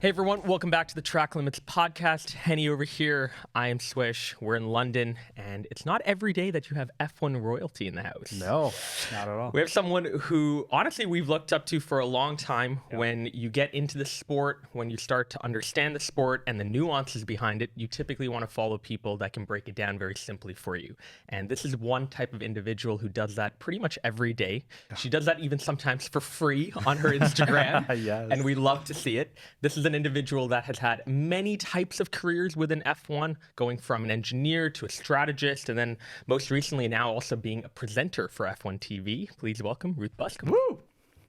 Hey everyone, welcome back to the Track Limits podcast. Henny over here. I am Swish. We're in London, and it's not every day that you have F1 royalty in the house. No, not at all. We have someone who, honestly, we've looked up to for a long time. Yep. When you get into the sport, when you start to understand the sport and the nuances behind it, you typically want to follow people that can break it down very simply for you. And this is one type of individual who does that pretty much every day. She does that even sometimes for free on her Instagram. Yes. And we love to see it. This is an individual that has had many types of careers within F1, going from an engineer to a strategist, and then most recently now also being a presenter for F1 TV. Please welcome Ruth Buscombe. Woo!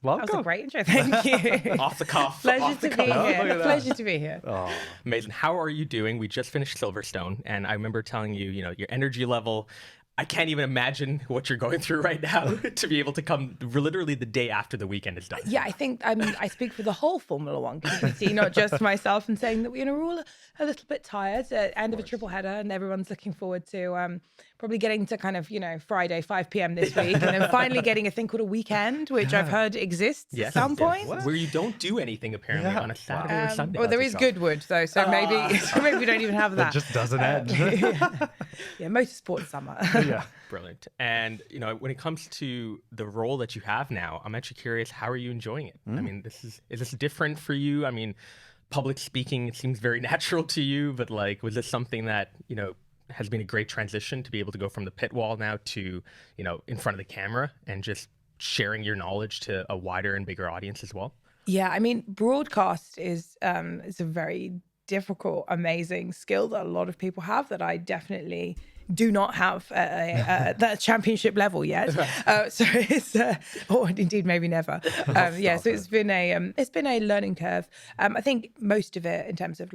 Welcome. That was a great intro. Thank you. Off the cuff. Pleasure to be here. Pleasure to be here. Oh. Amazing. How are you doing? We just finished Silverstone, and I remember telling you, your energy level. I can't even imagine what you're going through right now to be able to come literally the day after the weekend is done. Yeah, I think I speak for the whole Formula One community, not just myself, in saying that we're all a little bit tired at the end of a triple header, and everyone's looking forward to probably getting to kind of, Friday, 5 p.m. this week, and then finally getting a thing called a weekend, which I've heard exists at some point. Where you don't do anything, apparently, on a Saturday or Sunday. Well, there is Goodwood, though, so maybe we don't even have that. It just doesn't end. Yeah, motorsport summer. Yeah. Brilliant. And, when it comes to the role that you have now, I'm actually curious, how are you enjoying it? I mean, is this different for you? I mean, public speaking, it seems very natural to you, but was this something that, has been a great transition to be able to go from the pit wall now to, in front of the camera and just sharing your knowledge to a wider and bigger audience as well? Yeah, I mean, broadcast is a very difficult, amazing skill that a lot of people have that I definitely do not have at that championship level yet. So it's, or indeed maybe never. So it's been a learning curve. I think most of it in terms of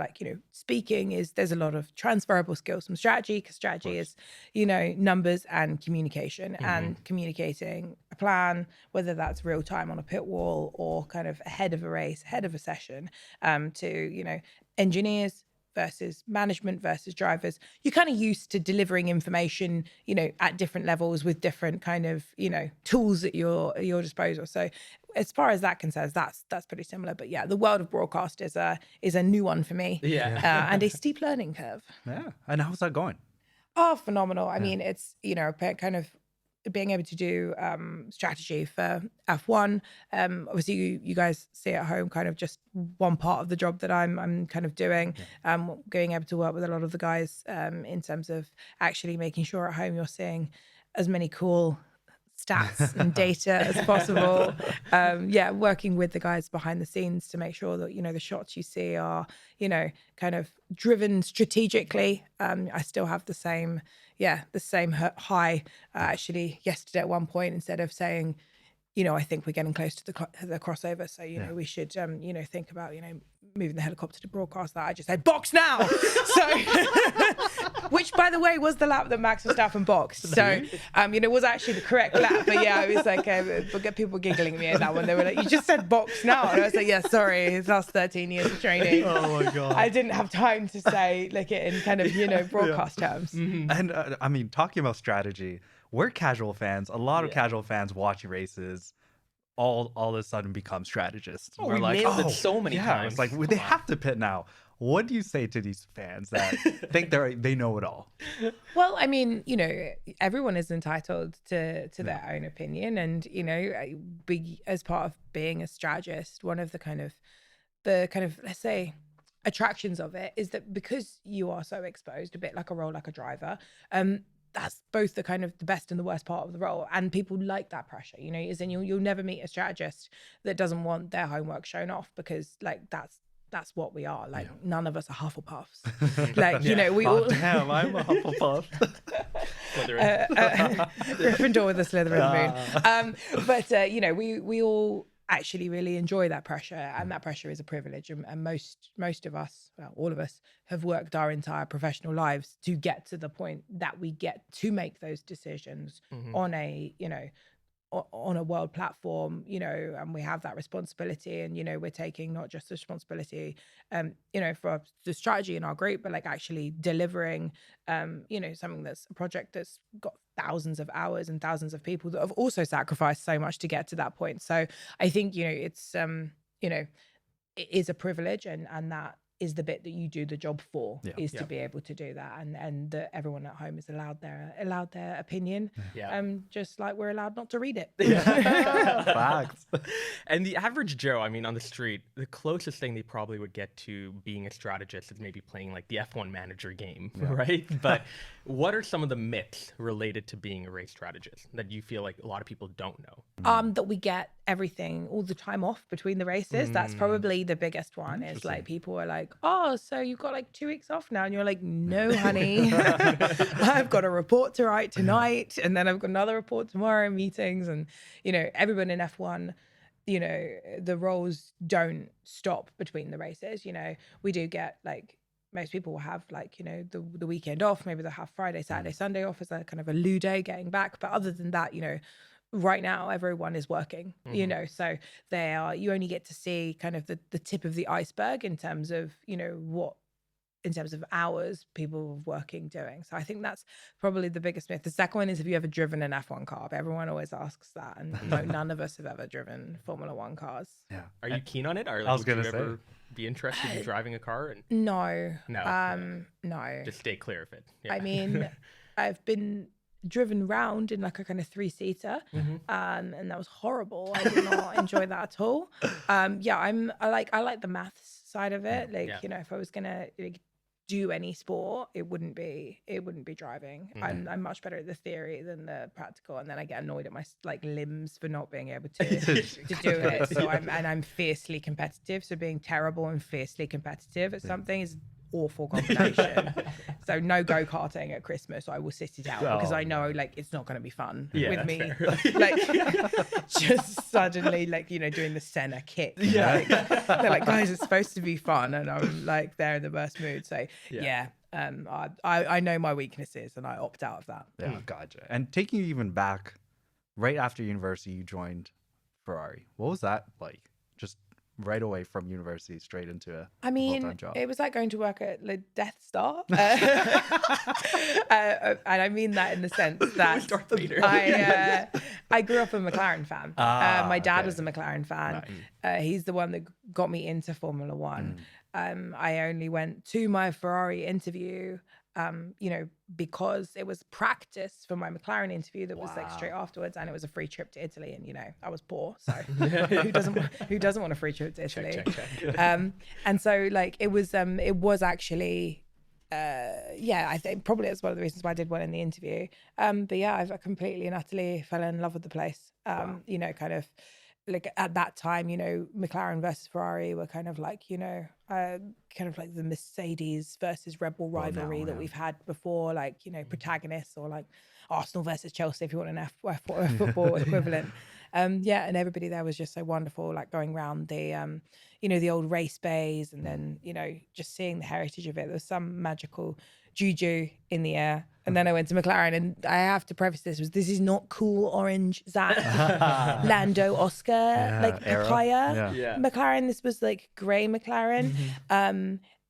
speaking there's a lot of transferable skills from strategy, because strategy is, numbers and communication and communicating a plan, whether that's real time on a pit wall or kind of ahead of a race, ahead of a session, to, engineers versus management versus drivers. You're kind of used to delivering information, at different levels with different kind of, tools at your disposal. So as far as that concerns, that's pretty similar. But yeah, the world of broadcast is a new one for me. Yeah. And a steep learning curve. Yeah. And how's that going? Oh, phenomenal. I mean, it's, kind of being able to do strategy for F1. Obviously, you guys see at home kind of just one part of the job that I'm kind of doing. Being able to work with a lot of the guys in terms of actually making sure at home you're seeing as many cool stats and data as possible. Working with the guys behind the scenes to make sure that, the shots you see are, kind of driven strategically. I still have the same high. Actually, yesterday at one point, instead of saying, I think we're getting close to the crossover, so we should think about moving the helicopter to broadcast that, I just said box now. So which, by the way, was the lap that Max Verstappen boxed. So was actually the correct lap. But yeah, it was like people giggling at me at that one. They were like, "You just said box now," and I was like, "Yeah, sorry, it's last 13 years of training." Oh my god! I didn't have time to say it in kind of broadcast terms. Mm-hmm. And I mean, talking about strategy, we're casual fans. A lot of casual fans watching races all of a sudden become strategists. We're like, nailed it so many times. It's like they have to pit now. What do you say to these fans that think they know it all? Well, I mean, everyone is entitled to their own opinion, and as part of being a strategist, one of the kind of let's say attractions of it is that because you are so exposed, a bit like a role like a driver, that's both the kind of the best and the worst part of the role, and people like that pressure. As in you'll never meet a strategist that doesn't want their homework shown off, because that's what we are. None of us are Hufflepuffs. We all. Damn, I'm a Hufflepuff. Gryffindor with a Slytherin moon. But we all actually really enjoy that pressure, and that pressure is a privilege. And most of us, well, all of us, have worked our entire professional lives to get to the point that we get to make those decisions on a on a world platform, and we have that responsibility, and we're taking not just the responsibility for the strategy in our group, but actually delivering something that's a project that's got thousands of hours and thousands of people that have also sacrificed so much to get to that point. So I think it's it is a privilege, and that is the bit that you do the job for, is to be able to do that, and that everyone at home is allowed their opinion, just like we're allowed not to read it. Facts. And the average Joe, I mean, on the street, the closest thing they probably would get to being a strategist is maybe playing like the F1 manager game, right? But what are some of the myths related to being a race strategist that you feel like a lot of people don't know? That we get everything, all the time off between the races. That's probably the biggest one. Is like, people are like, oh, so you've got like 2 weeks off now, and you're like, no, honey. I've got a report to write tonight, and then I've got another report tomorrow, meetings. And everyone in F1, the roles don't stop between the races. We do get like, most people will have like, the weekend off. Maybe they'll have Friday, Saturday, Sunday off as a kind of a loo day getting back. But other than that, right now everyone is working, so you only get to see kind of the tip of the iceberg in terms of, in terms of hours people working doing. So I think that's probably the biggest myth. The second one is, have you ever driven an F1 car? Everyone always asks that, and no, none of us have ever driven Formula One cars. Yeah. Are you keen on it? Or I was would you gonna say. ever be interested in driving a car? No. No. Just stay clear of it. Yeah. I mean, I've been driven round in like a kind of 3-seater, and that was horrible. I did not enjoy that at all. I like the maths side of it. Like, if I was gonna do any sport, it wouldn't be driving. I'm much better at the theory than the practical, and then I get annoyed at my like limbs for not being able to do it. So I'm fiercely competitive. So being terrible and fiercely competitive at something is awful combination. So no go-karting at Christmas. I will sit it out because I know like it's not going to be fun with me. Like just suddenly like doing the Senna kick. They're like, guys, it's supposed to be fun, and I'm like there in the worst mood. So I know my weaknesses, and I opt out of that. Yeah, gotcha. And taking you even back, right after university, you joined Ferrari. What was that like? Just right away from university straight into a full-time job? It was like going to work at the Death Star. And I mean that in the sense that I grew up a McLaren fan. My dad was a McLaren fan. Right. He's the one that got me into Formula One. I only went to my Ferrari interview because it was practice for my McLaren interview that was like straight afterwards, and it was a free trip to Italy, and I was poor, so who doesn't want a free trip to Italy? Check. And so like it was actually I think probably it's one of the reasons why I did well in the interview. But yeah, I completely and utterly fell in love with the place. Kind of like at that time, McLaren versus Ferrari were kind of like, kind of like the Mercedes versus Red Bull rivalry that we've had before, like, protagonists, or like Arsenal versus Chelsea, if you want an F4 football equivalent. And everybody there was just so wonderful, like going around the, the old race bays, and then, just seeing the heritage of it. There was some magical juju in the air. And then I went to McLaren, and I have to preface this is not cool orange Zach Lando Oscar attire. McLaren, this was like grey McLaren.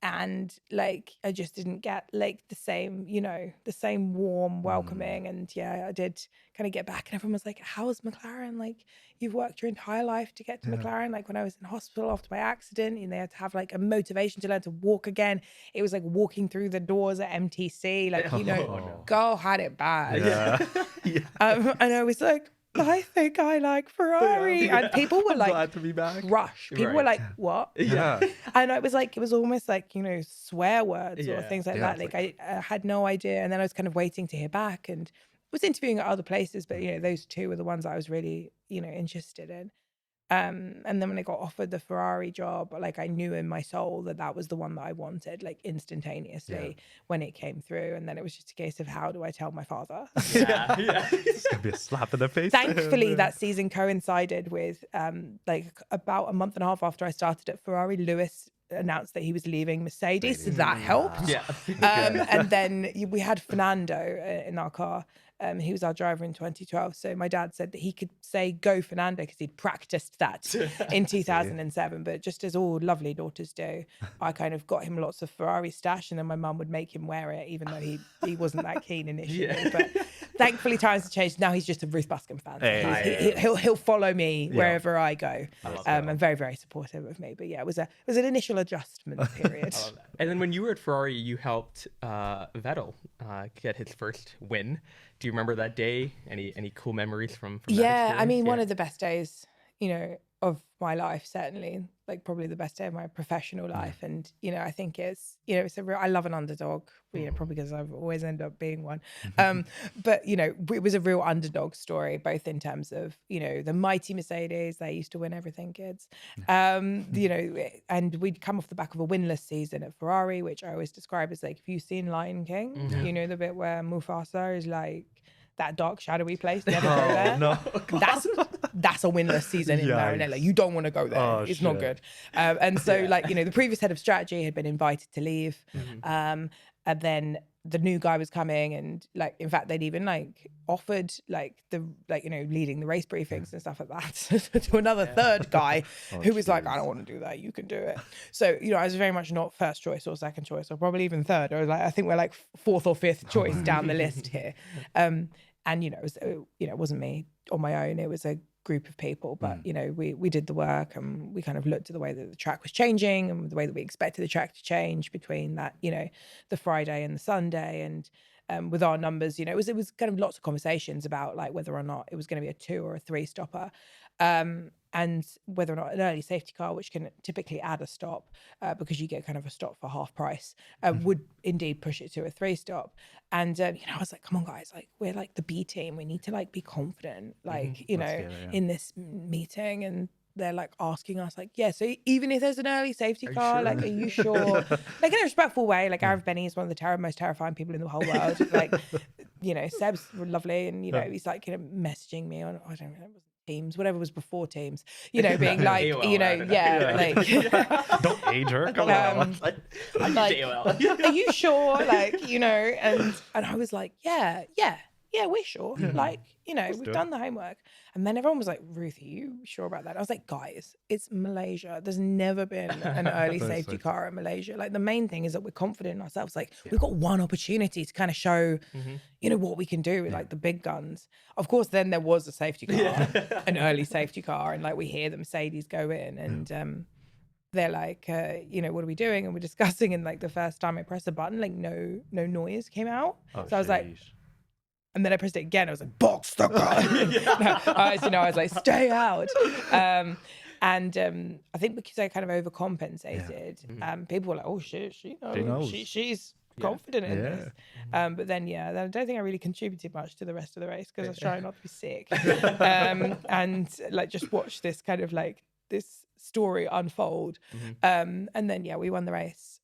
And like I just didn't get like the same, the same warm welcoming. And I did kind of get back, and everyone was like, how's McLaren? Like, you've worked your entire life to get to McLaren. Like when I was in hospital after my accident, and they had to have like a motivation to learn to walk again. It was like walking through the doors at MTC, like, girl had it bad. And I was like, I think I like Ferrari. And people were like, glad to be back. Rush. People were like, what? And it was almost like, swear words or things like that. Like I had no idea. And then I was kind of waiting to hear back, and was interviewing at other places, but those two were the ones I was really, interested in. And then when I got offered the Ferrari job, like I knew in my soul that was the one that I wanted, like instantaneously when it came through. And then it was just a case of, how do I tell my father? It's gonna be a slap in the face. Thankfully, that season coincided with like about a month and a half after I started at Ferrari, Lewis announced that he was leaving Mercedes, so that helped. And then we had Fernando in our car. He was our driver in 2012. So my dad said that he could say go Fernando because he'd practiced that in 2007. But just as all lovely daughters do, I kind of got him lots of Ferrari stash, and then my mum would make him wear it, even though he wasn't that keen initially. thankfully times have changed. Now he's just a Ruth Buscombe fan. So Hey. he'll follow me wherever I go. And very, very supportive of me. But yeah, it was an initial adjustment period. I love that. And then when you were at Ferrari, you helped Vettel get his first win. Do you remember that day? Any cool memories from that experience? I mean, one of the best days, of my life, certainly, like probably the best day of my professional life. And, I think it's a real, I love an underdog, probably because I've always ended up being one. But, it was a real underdog story, both in terms of, the mighty Mercedes, they used to win everything, kids. And we'd come off the back of a winless season at Ferrari, which I always describe as like, if you've seen Lion King, the bit where Mufasa is like, that dark shadowy place, never go there. No. That's a winless season in Maranello. You don't want to go there. It's not good. And so the previous head of strategy had been invited to leave. And then the new guy was coming, and in fact they'd even offered leading the race briefings and stuff like that to another third guy who was like, I don't want to do that, you can do it. So I was very much not first choice or second choice or probably even third. I was I think we're fourth or fifth choice down the list here. And it wasn't me on my own, it was a group of people, but we did the work, and we kind of looked at the way that the track was changing and the way that we expected the track to change between that the Friday and the Sunday. And with our numbers, it was kind of lots of conversations about whether or not it was going to be a 2 or a 3 stopper, and whether or not an early safety car, which can typically add a stop because you get kind of a stop for half price, would indeed push it to a 3 stop. And I was like, come on guys, we're the B team, we need to be confident in this meeting. And they're asking us so even if there's an early safety car, are you sure? In a respectful way. Arif Benny is one of the most terrifying people in the whole world. Seb's lovely, and he's messaging me on, I don't know, Teams, whatever was before Teams, being AOL, Don't age her. Come on. Are you sure? And I was like, yeah, we're sure. We've done the homework. And then everyone was like, Ruth, are you sure about that? I was like, guys, it's Malaysia. There's never been an early safety car in Malaysia. The main thing is that we're confident in ourselves. We've got one opportunity to kind of show, what we can do with the big guns. Of course, then there was a safety car, an early safety car. And we hear the Mercedes go in, and they're like, what are we doing? And we're discussing. And the first time I pressed the button, no noise came out. So I was like, and then I pressed it again. I was like, box the gun. I was like, stay out. And I think because I kind of overcompensated, people were like, oh shit, she's confident in this. But then, I don't think I really contributed much to the rest of the race because I was trying not to be sick. And just watch this kind of this story unfold. And then, we won the race.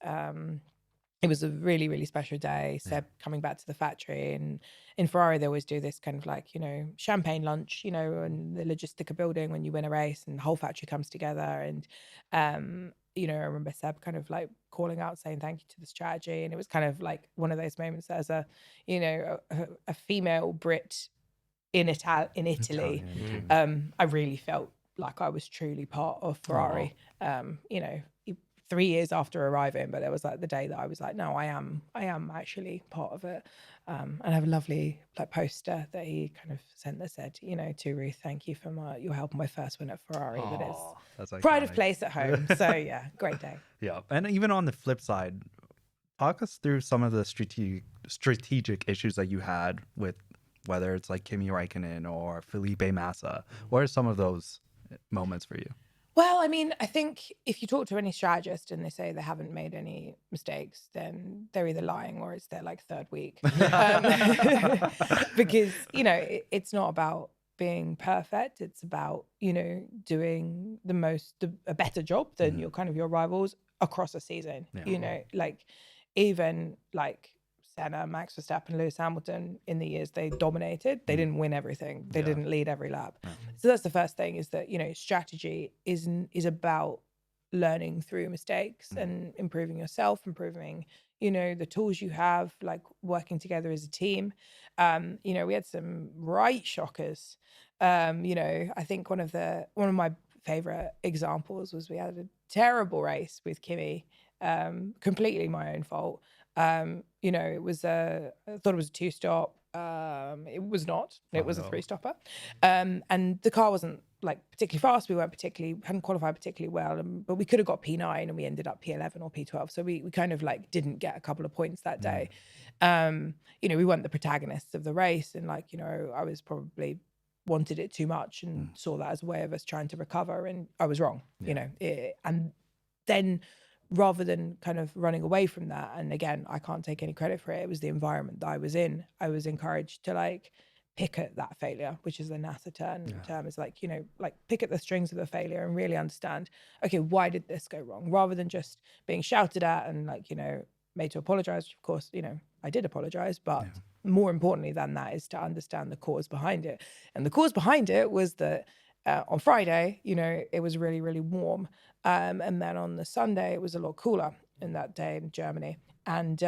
It was a really, really special day. Seb coming back to the factory, and in Ferrari they always do this kind of champagne lunch, and the Logistica building when you win a race, and the whole factory comes together. And I remember Seb kind of calling out, saying thank you to the strategy, and it was kind of one of those moments as a female Brit in Italy. I really felt like I was truly part of Ferrari. 3 years after arriving, but it was the day that I was like, no, I am actually part of it. And I have a lovely poster that he kind of sent that said, to Ruth, thank you for your help on my first win at Ferrari. But it's pride of place at home. So great day. Yeah. And even on the flip side, talk us through some of the strategic issues that you had with whether it's Kimi Räikkönen or Felipe Massa. What are some of those moments for you? Well, I mean, I think if you talk to any strategist and they say they haven't made any mistakes, then they're either lying or it's their third week. Because, it's not about being perfect. It's about, doing a better job than your rivals across a season. Even Senna, Max Verstappen, Lewis Hamilton, in the years they dominated, they didn't win everything. They didn't lead every lap. So that's the first thing, is that, strategy is about learning through mistakes and improving yourself, improving, the tools you have, working together as a team. We had some right shockers. I think one of my favorite examples was we had a terrible race with Kimi, completely my own fault. It was I thought it was a 2-stop. It was not. It was a no. 3-stopper, and the car wasn't like particularly fast. We hadn't qualified particularly well, but we could have got P9 and we ended up P11 or P12. So we kind of like didn't get a couple of points that day. We weren't the protagonists of the race, and I was probably wanted it too much and saw that as a way of us trying to recover, and I was wrong. And then, rather than kind of running away from that, and again, I can't take any credit for it, it was the environment that I was in. I was encouraged to like pick at that failure, which is the NASA term, is like, pick at the strings of the failure and really understand, okay, why did this go wrong? Rather than just being shouted at and made to apologize, which of course, I did apologize, but more importantly than that is to understand the cause behind it. And the cause behind it was that on Friday, it was really, really warm. And then on the Sunday, it was a lot cooler in that day in Germany. And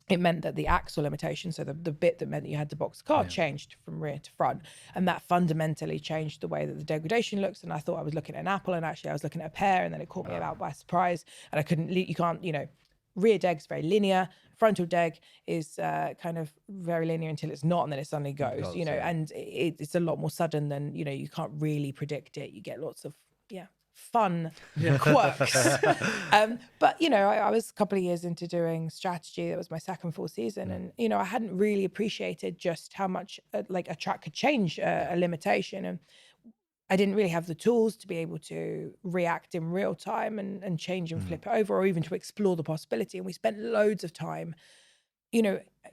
it meant that the axle limitation, so the bit that meant that you had to box the car, changed from rear to front. And that fundamentally changed the way that the degradation looks. And I thought I was looking at an apple, and actually I was looking at a pear, and then it caught me out by surprise. And I couldn't, you can't, rear deg's very linear. Frontal deg is kind of very linear until it's not, and then it suddenly goes, and it's a lot more sudden than, you can't really predict it. You get lots of, fun quirks. But, I was a couple of years into doing strategy. That was my second full season. And, I hadn't really appreciated just how much a track could change a limitation. And I didn't really have the tools to be able to react in real time and change and flip it over, or even to explore the possibility. And we spent loads of time,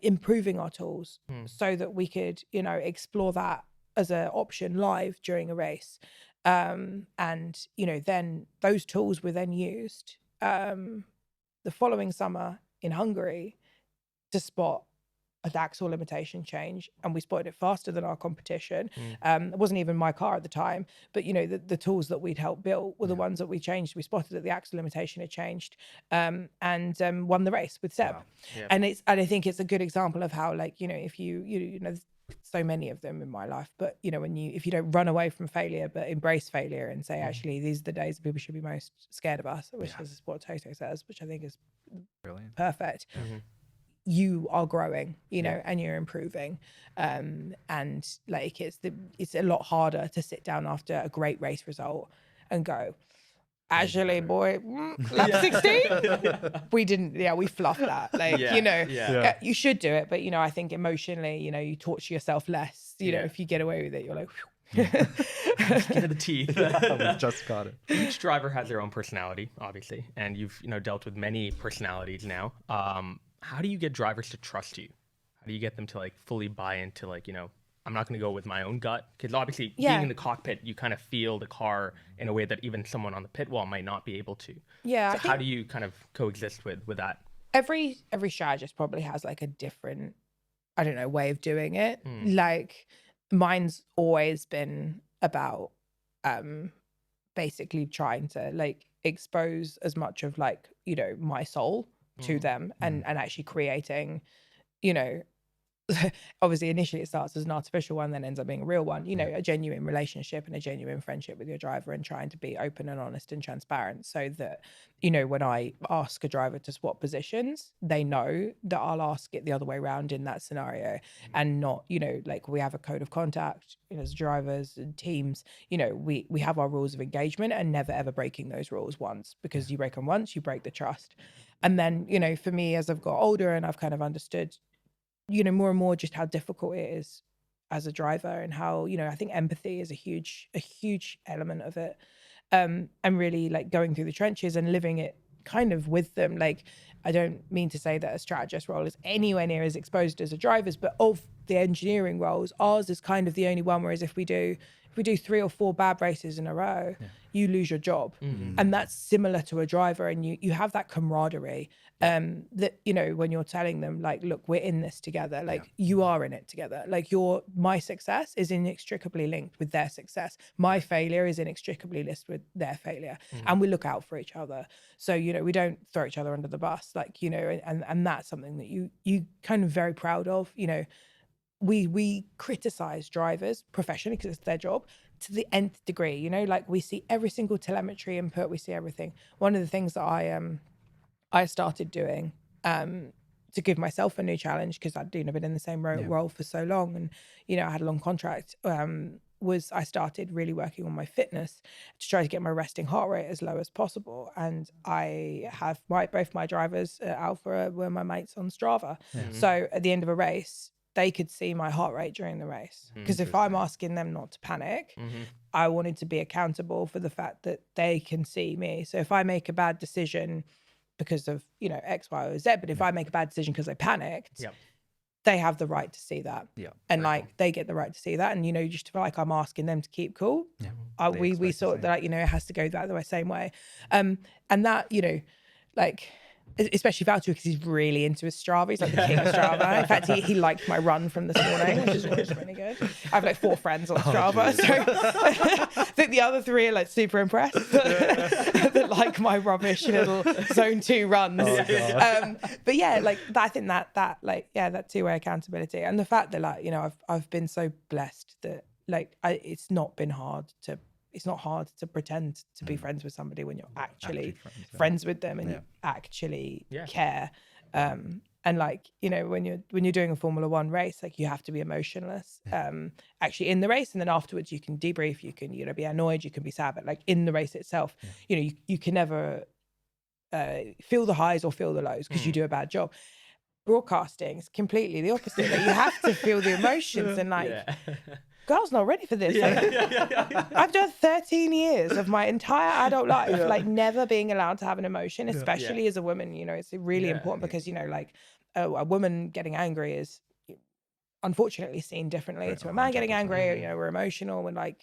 improving our tools so that we could, explore that as an option live during a race. And, then those tools were then used the following summer in Hungary to spot a axle limitation change, and we spotted it faster than our competition. It wasn't even my car at the time, but the tools that we'd helped build were the ones that we changed. We spotted that the axle limitation had changed, and won the race with Seb. Wow. Yeah. And I think it's a good example of how, if you there's so many of them in my life, but if you don't run away from failure but embrace failure and say, actually, these are the days that people should be most scared of us, which is what Toto says, which I think is Brilliant. perfect. You are growing, and you're improving. And it's a lot harder to sit down after a great race result and go, actually, boy, lap 16? We didn't, we fluffed that. You should do it. But, I think emotionally, you torture yourself less. If you get away with it, you're like, Skin of the teeth. We just got it. Each driver has their own personality, obviously. And you've, dealt with many personalities now. How do you get drivers to trust you? How do you get them to fully buy into I'm not going to go with my own gut? Because obviously being in the cockpit, you kind of feel the car in a way that even someone on the pit wall might not be able to. Yeah. So how do you kind of coexist with that? Every strategist probably has a different, way of doing it. Mine's always been about basically trying to expose as much of my soul to them, and actually creating, obviously initially it starts as an artificial one, then ends up being a real one, a genuine relationship and a genuine friendship with your driver, and trying to be open and honest and transparent, so that when I ask a driver to swap positions, they know that I'll ask it the other way around in that scenario, and not we have a code of contact as drivers and teams. We have our rules of engagement, and never ever breaking those rules once, because you break them once, you break the trust. And then for me, as I've got older and I've kind of understood more and more just how difficult it is as a driver, and how I think empathy is a huge element of it, and really going through the trenches and living it kind of with them. I don't mean to say that a strategist role is anywhere near as exposed as a driver's, but of the engineering roles, ours is kind of the only one. Whereas if we do 3 or 4 bad races in a row, you lose your job. And that's similar to a driver, and you have that camaraderie that when you're telling them look, we're in this together, you are in it together, my success is inextricably linked with their success, my failure is inextricably linked with their failure, and we look out for each other. So we don't throw each other under the bus, and that's something that you kind of very proud of. We criticize drivers professionally because it's their job to the nth degree. We see every single telemetry input, we see everything. One of the things that I started doing to to give myself a new challenge, because I'd been in the same role for so long, and I had a long contract, was I started really working on my fitness to try to get my resting heart rate as low as possible. And I have both my drivers at Alpha were my mates on Strava. So at the end of a race, they could see my heart rate during the race, because if I'm asking them not to panic, I wanted to be accountable for the fact that they can see me. So if I make a bad decision because of X, Y, or Z, but if I make a bad decision because I panicked, they have the right to see that. And they get the right to see that. And you just feel like I'm asking them to keep cool. We sort that it has to go that the same way. And that like, especially Valtteri, because he's really into his Strava. He's like the king of Strava. In fact, he liked my run from this morning, which is really good. I have like 4 friends on Strava, so I think the other 3 are like super impressed that like my rubbish little zone 2 runs. But yeah, like I think that like that 2-way accountability, and the fact that like I've been so blessed that like it's not hard to pretend to be friends with somebody when you're actually friends with them, and you actually care. And like when you're doing a Formula 1 race, like you have to be emotionless actually in the race, and then afterwards you can debrief, you can be annoyed, you can be sad, but like in the race itself, you can never feel the highs or feel the lows, because you do a bad job. Broadcasting is completely the opposite. Like you have to feel the emotions, and like girl's not ready for this. I've done 13 years of my entire adult life like never being allowed to have an emotion, especially as a woman. It's really important, because like a woman getting angry is unfortunately seen differently to a man getting angry. We're emotional, and like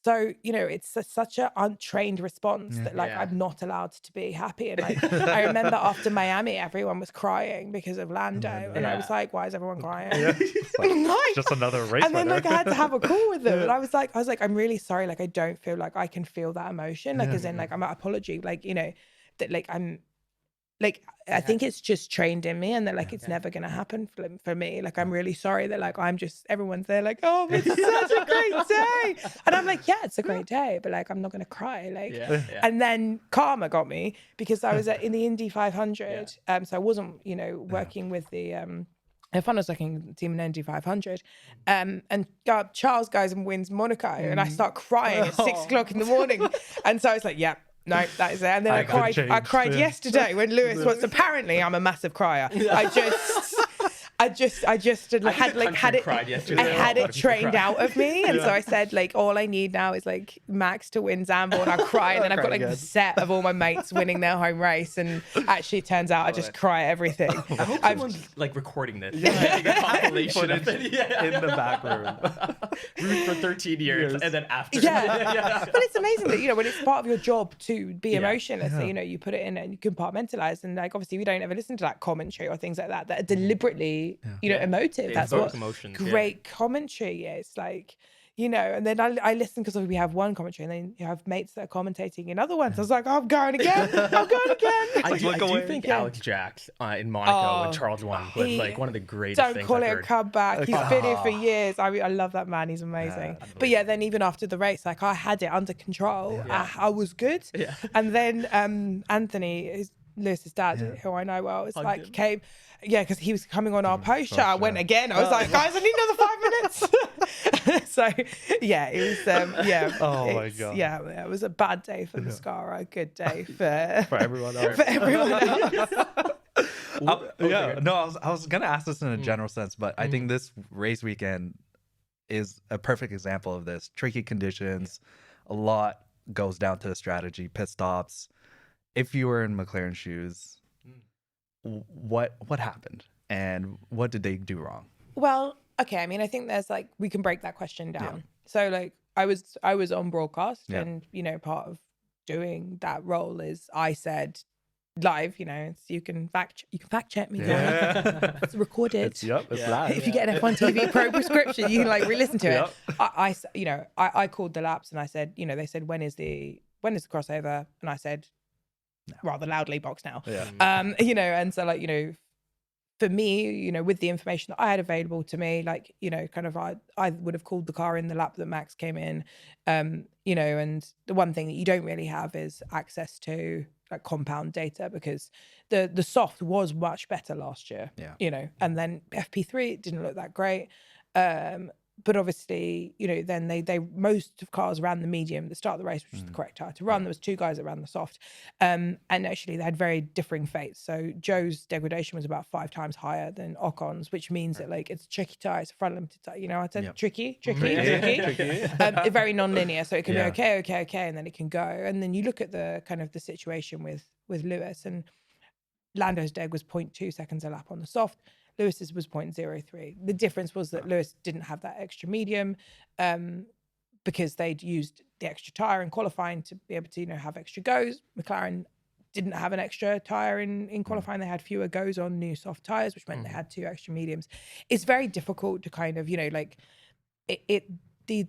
so it's such an untrained response that like I'm not allowed to be happy. And like I remember after Miami, everyone was crying because of Lando, and I was like, why is everyone crying? Like, just another race. And then like I had to have a call with them, and I was like, I'm really sorry, like I don't feel like I can feel that emotion, like as in like I'm an apology, like that like I'm like I think it's just trained in me, and that like it's never gonna happen for me. Like I'm really sorry that like everyone's there like, oh, it's such a great day, and I'm like, yeah, it's a great day, but like I'm not gonna cry. Like and then karma got me, because I was in the Indy 500, so I wasn't working with the I found I was working the team in Indy 500, and Charles goes and wins Monaco, and I start crying at 6 o'clock in the morning, and so I was like, yeah. No, that is it. And then I cried yesterday when Lewis was. Apparently, I'm a massive crier. I just had it trained out of me, and so I said like, all I need now is like Max to win Zandvoort, and I cry, and then I've got like the set of all my mates winning their home race, and actually it turns out I just cry at everything. I hope someone's like recording this, making a compilation of it in the back room. Ruth for 13 years, and then after. But it's amazing that when it's part of your job to be emotionless, so, you put it in and you compartmentalize, and like obviously we don't ever listen to that commentary or things like that are deliberately emotive. That's what emotions, great commentary is like. And then I listen, because we have one commentary, and then you have mates that are commentating in other ones. I was like, oh, I'm going again. I do think Alex Jacks in Monaco when Charles won was like one of the greatest things. Don't call I've it heard. a comeback. He's been here for years. I love that man. He's amazing. But yeah, then even after the race, like I had it under control. I was good. And then Anthony, Lewis's dad, who I know well, came. Yeah, because he was coming on our post show. I went again. I was like, guys, I need another 5 minutes. So yeah, it was Oh my god. Yeah, it was a bad day for the Scara, a good day for everyone else. For everyone else. I was gonna ask this in a general sense, but I think this race weekend is a perfect example of this. Tricky conditions, a lot goes down to the strategy, pit stops. If you were in McLaren's shoes, what happened, and what did they do wrong? Well, okay, I mean, I think there's like, we can break that question down. So like I was on broadcast, and part of doing that role is I said live, it's, you can fact check me. It's recorded. It's live. If you get an F1 TV Pro prescription, you can like re-listen to it. I called the laps, and I said, they said, when is the crossover? And I said, rather loudly, box now. And so like, for me, with the information that I had available to me, like, kind of I would have called the car in the lap that Max came in, and the one thing that you don't really have is access to like compound data, because the soft was much better last year. Yeah. You know, and then FP3 it didn't look that great. But obviously, you know, then they most of cars ran the medium at the start of the race, which is the correct tire to run. There was 2 guys that ran the soft, and actually they had very differing fates. So Joe's degradation was about 5 times higher than Ocon's, which means that like it's a tricky tire, it's a front limited tire. You know, I said tricky. Very non-linear. So it can be okay, and then it can go. And then you look at the kind of the situation with Lewis, and Lando's deg was 0.2 seconds a lap on the soft. Lewis's was 0.03. The difference was that Lewis didn't have that extra medium, because they'd used the extra tire in qualifying to be able to, you know, have extra goes. McLaren didn't have an extra tire in qualifying. They had fewer goes on new soft tires, which meant they had 2 extra mediums. It's very difficult to kind of, you know, like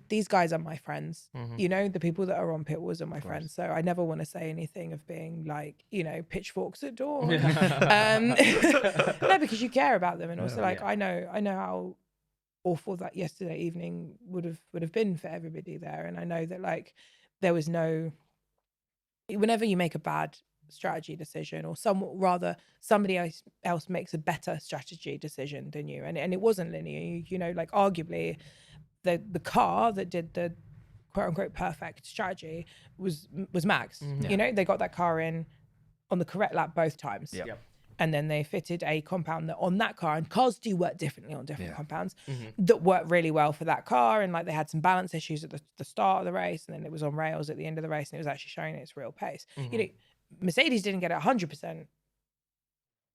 these guys are my friends. You know, the people that are on pit walls are my friends. So I never want to say anything of being like, you know, pitchforks at dawn. No, because you care about them, and also like I know how awful that yesterday evening would have been for everybody there. And I know that like there was no, whenever you make a bad strategy decision, or somebody else makes a better strategy decision than you, and it wasn't linear, you know, like arguably the car that did the quote unquote perfect strategy was Max. You know, they got that car in on the correct lap both times. And then they fitted a compound that on that car, and cars do work differently on different compounds, that worked really well for that car. And like they had some balance issues at the start of the race, and then it was on rails at the end of the race, and it was actually showing its real pace. You know, Mercedes didn't get it 100%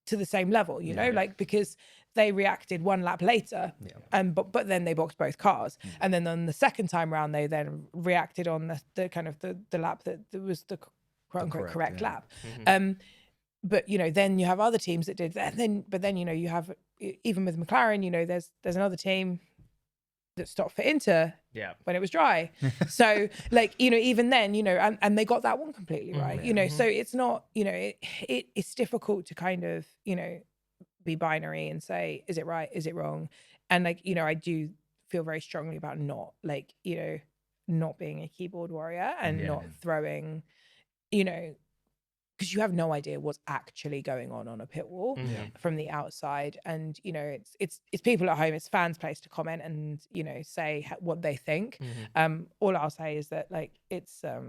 to the same level, you know, like because they reacted 1 lap later, but then they boxed both cars, and then on the second time round they then reacted on the kind of the lap that was the quote unquote correct lap. But you know, then you have other teams that did that. But then you know, you have, even with McLaren, you know, there's another team that stopped for Inter when it was dry. So like, you know, even then, you know, and they got that one completely right. You know, so it's not, you know, it's difficult to kind of, you know, be binary and say, is it right, is it wrong? And like, you know, I do feel very strongly about not like, you know, not being a keyboard warrior and not throwing, you know, because you have no idea what's actually going on a pit wall from the outside. And you know, it's people at home, it's fans' place to comment and, you know, say what they think. All I'll say is that like it's a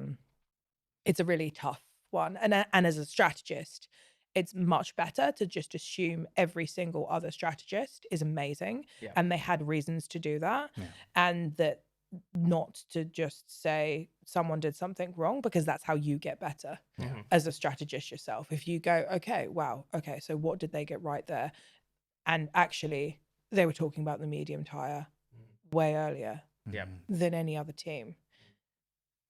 really tough one, and as a strategist, it's much better to just assume every single other strategist is amazing, and they had reasons to do that, and that not to just say someone did something wrong, because that's how you get better as a strategist yourself. If you go, okay, wow, okay, so what did they get right there? And actually they were talking about the medium tire way earlier than any other team.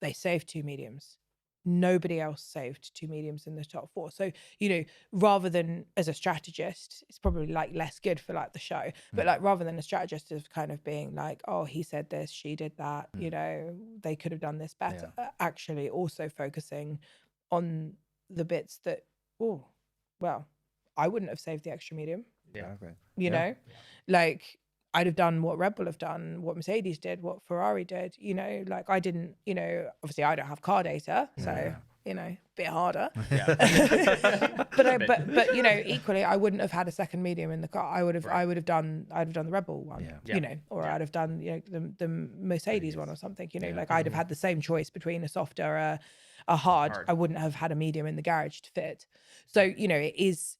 They saved 2 mediums. Nobody else saved 2 mediums in the top 4. So, you know, rather than as a strategist, it's probably like less good for like the show, but like rather than a strategist of kind of being like, oh, he said this, she did that, you know, they could have done this better. Actually also focusing on the bits that, oh, well, I wouldn't have saved the extra medium. You know, like I'd have done what Red Bull have done, what Mercedes did, what Ferrari did, you know, like I didn't, you know, obviously I don't have car data, so, you know, a bit harder. But you know, equally I wouldn't have had a second medium in the car. I would have done the Red Bull one, you know, or I'd have done, you know, the Mercedes one or something, you know, like I'd have had the same choice between a soft or a hard. I wouldn't have had a medium in the garage to fit. So, you know, it is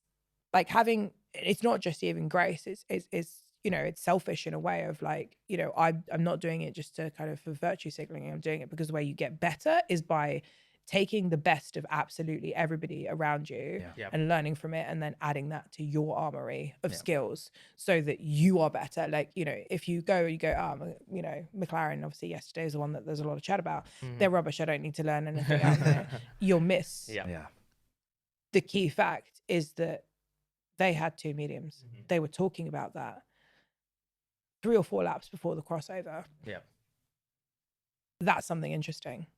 like having, it's not just even grace, it's you know, it's selfish in a way of like, you know, I'm not doing it just to kind of for virtue signaling. I'm doing it because the way you get better is by taking the best of absolutely everybody around you and learning from it, and then adding that to your armory of skills so that you are better. Like, you know, if you go, you know, McLaren obviously yesterday is the one that there's a lot of chat about. They're rubbish. I don't need to learn anything else. You'll miss. The key fact is that they had 2 mediums. They were talking about that 3 or 4 laps before the crossover. That's something interesting.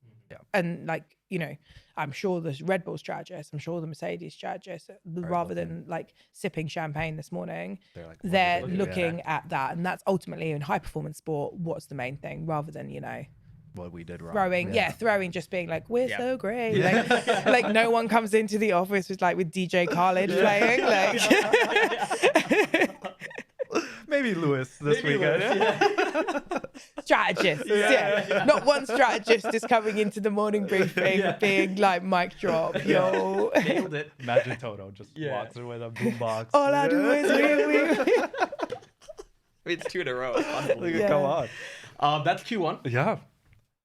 And like, you know, I'm sure the Red Bull strategists, I'm sure the Mercedes strategists, rather than like sipping champagne this morning, they're looking at that. And that's ultimately in high performance sport, what's the main thing, rather than, you know, what we did wrong. Throwing, just being like, we're Yeah. so great. Like no one comes into the office with DJ Khaled playing. Like Maybe Lewis this weekend. strategists. Yeah. Not one strategist is coming into the morning briefing being like mic drop. Yo. Nailed it. Imagine Toto just walks in with a boombox. All I do is It's 2 in a row. Come on. That's Q1. Yeah.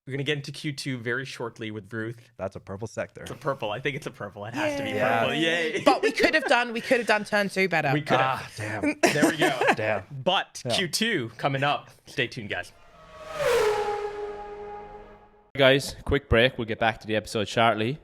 We're going to get into Q2 very shortly with Ruth. That's a purple sector. It's a purple. I think it's a purple. It has to be Yeah. purple. Yay. But we could have done turn 2 better. We could have. Damn. There we go. Damn. But Q2 coming up. Stay tuned, guys. Guys, quick break. We'll get back to the episode shortly.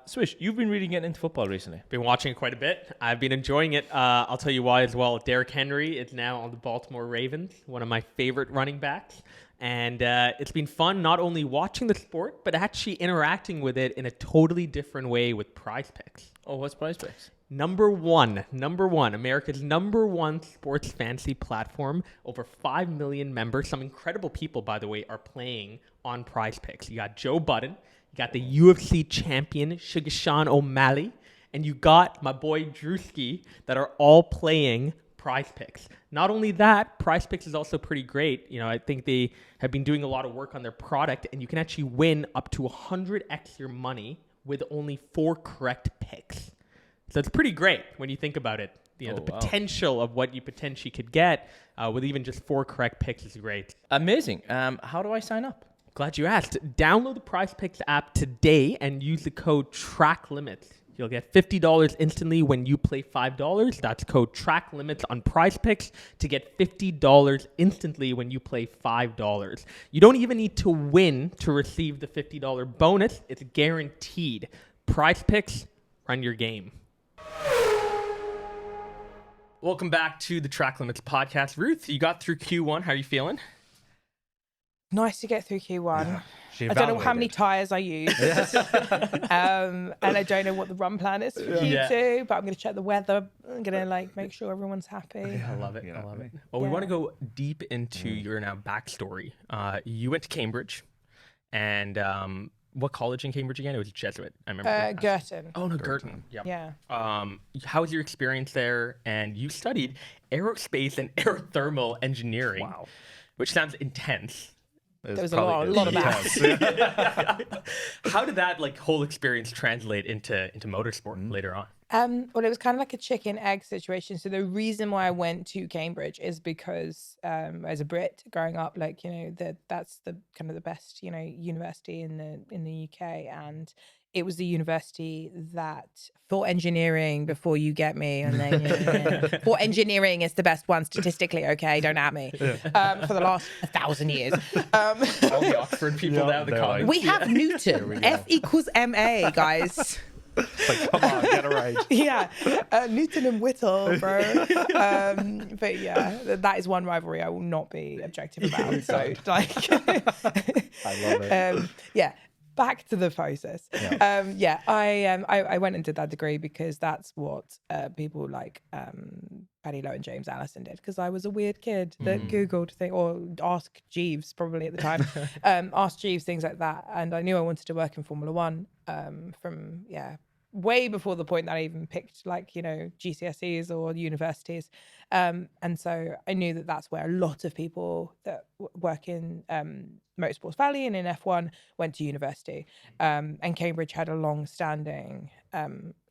Swish, you've been really getting into football recently. Been watching it quite a bit. I've been enjoying it. I'll tell you why as well. Derrick Henry is now on the Baltimore Ravens, one of my favorite running backs. And it's been fun not only watching the sport, but actually interacting with it in a totally different way with Prize Picks. Oh, what's Prize Picks? Number one, America's number one sports fantasy platform. Over 5 million members. Some incredible people, by the way, are playing on Prize Picks. You got Joe Budden, you got the UFC champion, Sugar Sean O'Malley, and you got my boy Drewski that are all playing Prize Picks. Not only that, Prize Picks is also pretty great. You know, I think they have been doing a lot of work on their product, and you can actually win up to 100x your money with only 4 correct picks. So it's pretty great when you think about it. You know, the potential of what you potentially could get with even just 4 correct picks is great. Amazing. How do I sign up? Glad you asked. Download the Prize Picks app today and use the code TRACKLIMITS. You'll get $50 instantly when you play $5. That's code TRACKLIMITS on Prize Picks to get $50 instantly when you play $5. You don't even need to win to receive the $50 bonus. It's guaranteed. Prize Picks, run your game. Welcome back to the Track Limits podcast. Ruth, you got through Q1. How are you feeling? Nice to get through Q1. Yeah. I don't know how many tires I used. And I don't know what the run plan is for Q2, but I'm going to check the weather. I'm going to make sure everyone's happy. I love it. I love it. Well, we want to go deep into your now backstory. You went to Cambridge, and what college in Cambridge again? It was Jesuit. I remember. Girton. Oh no, Girton. Yep. Yeah. How was your experience there? And you studied aerospace and aerothermal engineering. Wow. Which sounds intense. There was a lot of maths. How did that whole experience translate into motorsport later on? Well, it was kind of like a chicken egg situation. So the reason why I went to Cambridge is because as a Brit growing up, that's the kind of the best university in the UK, and it was the university that thought engineering before you get me, and then thought engineering is the best one statistically. Okay, don't at me. For the last 1,000 years, All the Oxford people now, the college. we have Newton. F equals MA, guys. Come on, get it right. Yeah, Newton and Whittle, bro. But yeah, that is one rivalry I will not be objective about. So I love it. Yeah. Back to the process. Yeah. I went and did that degree because that's what people like Paddy Lowe and James Allison did, because I was a weird kid that Googled things or asked Jeeves probably at the time, asked Jeeves things like that. And I knew I wanted to work in Formula One from way before the point that I even picked GCSEs or universities. And so I knew that that's where a lot of people that work in Motorsports Valley and in F1 went to university. And Cambridge had a long-standing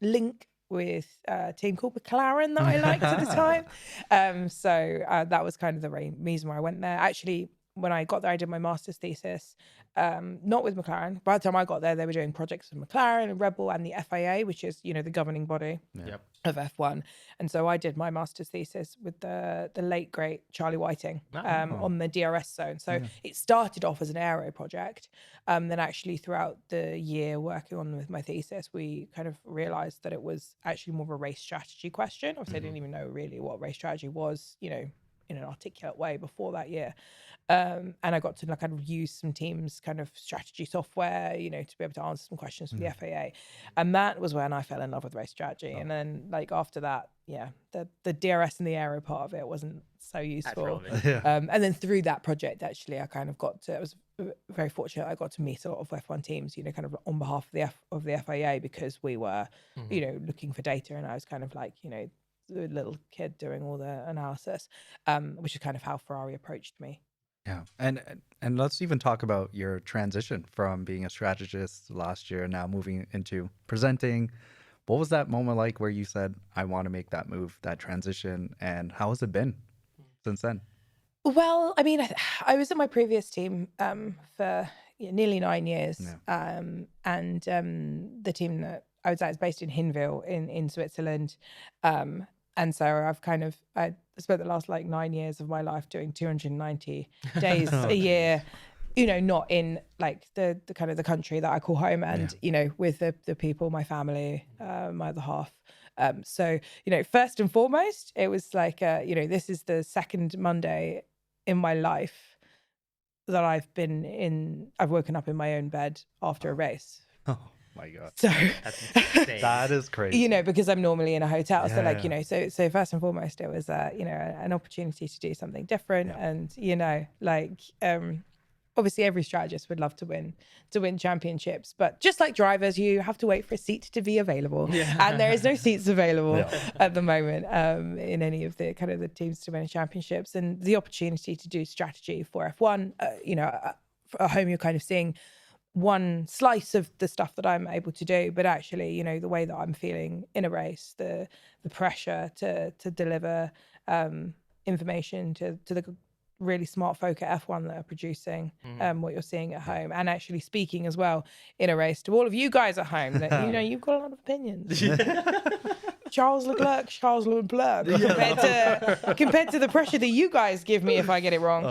link with a team called McLaren that I liked at the time. So that was kind of the reason why I went there. Actually, when I got there, I did my master's thesis, not with McLaren. By the time I got there, they were doing projects with McLaren and Red Bull and the FIA, which is, the governing body of F1. And so I did my master's thesis with the late, great Charlie Whiting on the DRS zone. So it started off as an aero project. Then actually throughout the year working on with my thesis, we kind of realized that it was actually more of a race strategy question. Obviously, I didn't even know really what race strategy was, in an articulate way before that year. And I got to kind of use some teams kind of strategy software, to be able to answer some questions for the FAA. And that was when I fell in love with race strategy. And then after that, the DRS and the aero part of it wasn't so useful. And then through that project, actually, I kind of I was very fortunate. I got to meet a lot of F1 teams, kind of on behalf of the FAA, because we were, looking for data, and I was kind of like, the little kid doing all the analysis, which is kind of how Ferrari approached me. Yeah, and let's even talk about your transition from being a strategist last year, now moving into presenting. What was that moment like where you said, I want to make that move, that transition, and how has it been since then? Well, I mean, I was at my previous team for nearly 9 years, and the team that I was at is based in Hinwil in Switzerland, and so I spent the last 9 years of my life doing 290 days a year, not in the kind of the country that I call home, and with the people, my family, my other half. So first and foremost, it was this is the second Monday in my life that I've woken up in my own bed after a race. Oh my God. So That's insane. That is crazy. because I'm normally in a hotel. Yeah, So so first and foremost, it was an opportunity to do something different. And obviously every strategist would love to win championships, but just like drivers, you have to wait for a seat to be available, and there is no seats available at the moment in any of the kind of the teams to win championships. And the opportunity to do strategy for F1, at home, you're kind of seeing one slice of the stuff that I'm able to do, but actually, the way that I'm feeling in a race, the pressure to deliver information to the really smart folk at F1 that are producing what you're seeing at home, and actually speaking as well in a race to all of you guys at home that you've got a lot of opinions. Charles Leclerc, compared to the pressure that you guys give me if I get it wrong.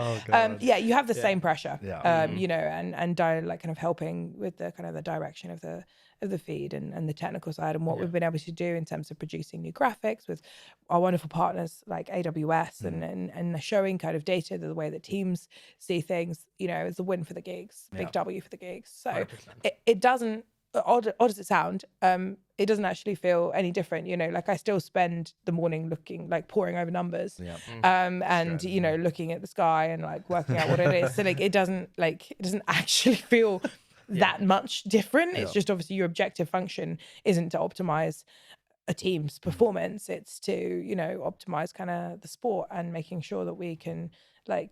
You have the same pressure. And kind of helping with the kind of the direction of the feed and the technical side, and what we've been able to do in terms of producing new graphics with our wonderful partners like AWS and showing kind of data, the way that teams see things, is a win for the gigs, big W for the gigs. So it doesn't, odd as it sound, it doesn't actually feel any different. I still spend the morning looking, poring over numbers, and looking at the sky and working out what it is. So it doesn't actually feel that much different. It's just obviously your objective function isn't to optimize a team's performance. It's to optimize kind of the sport and making sure that we can show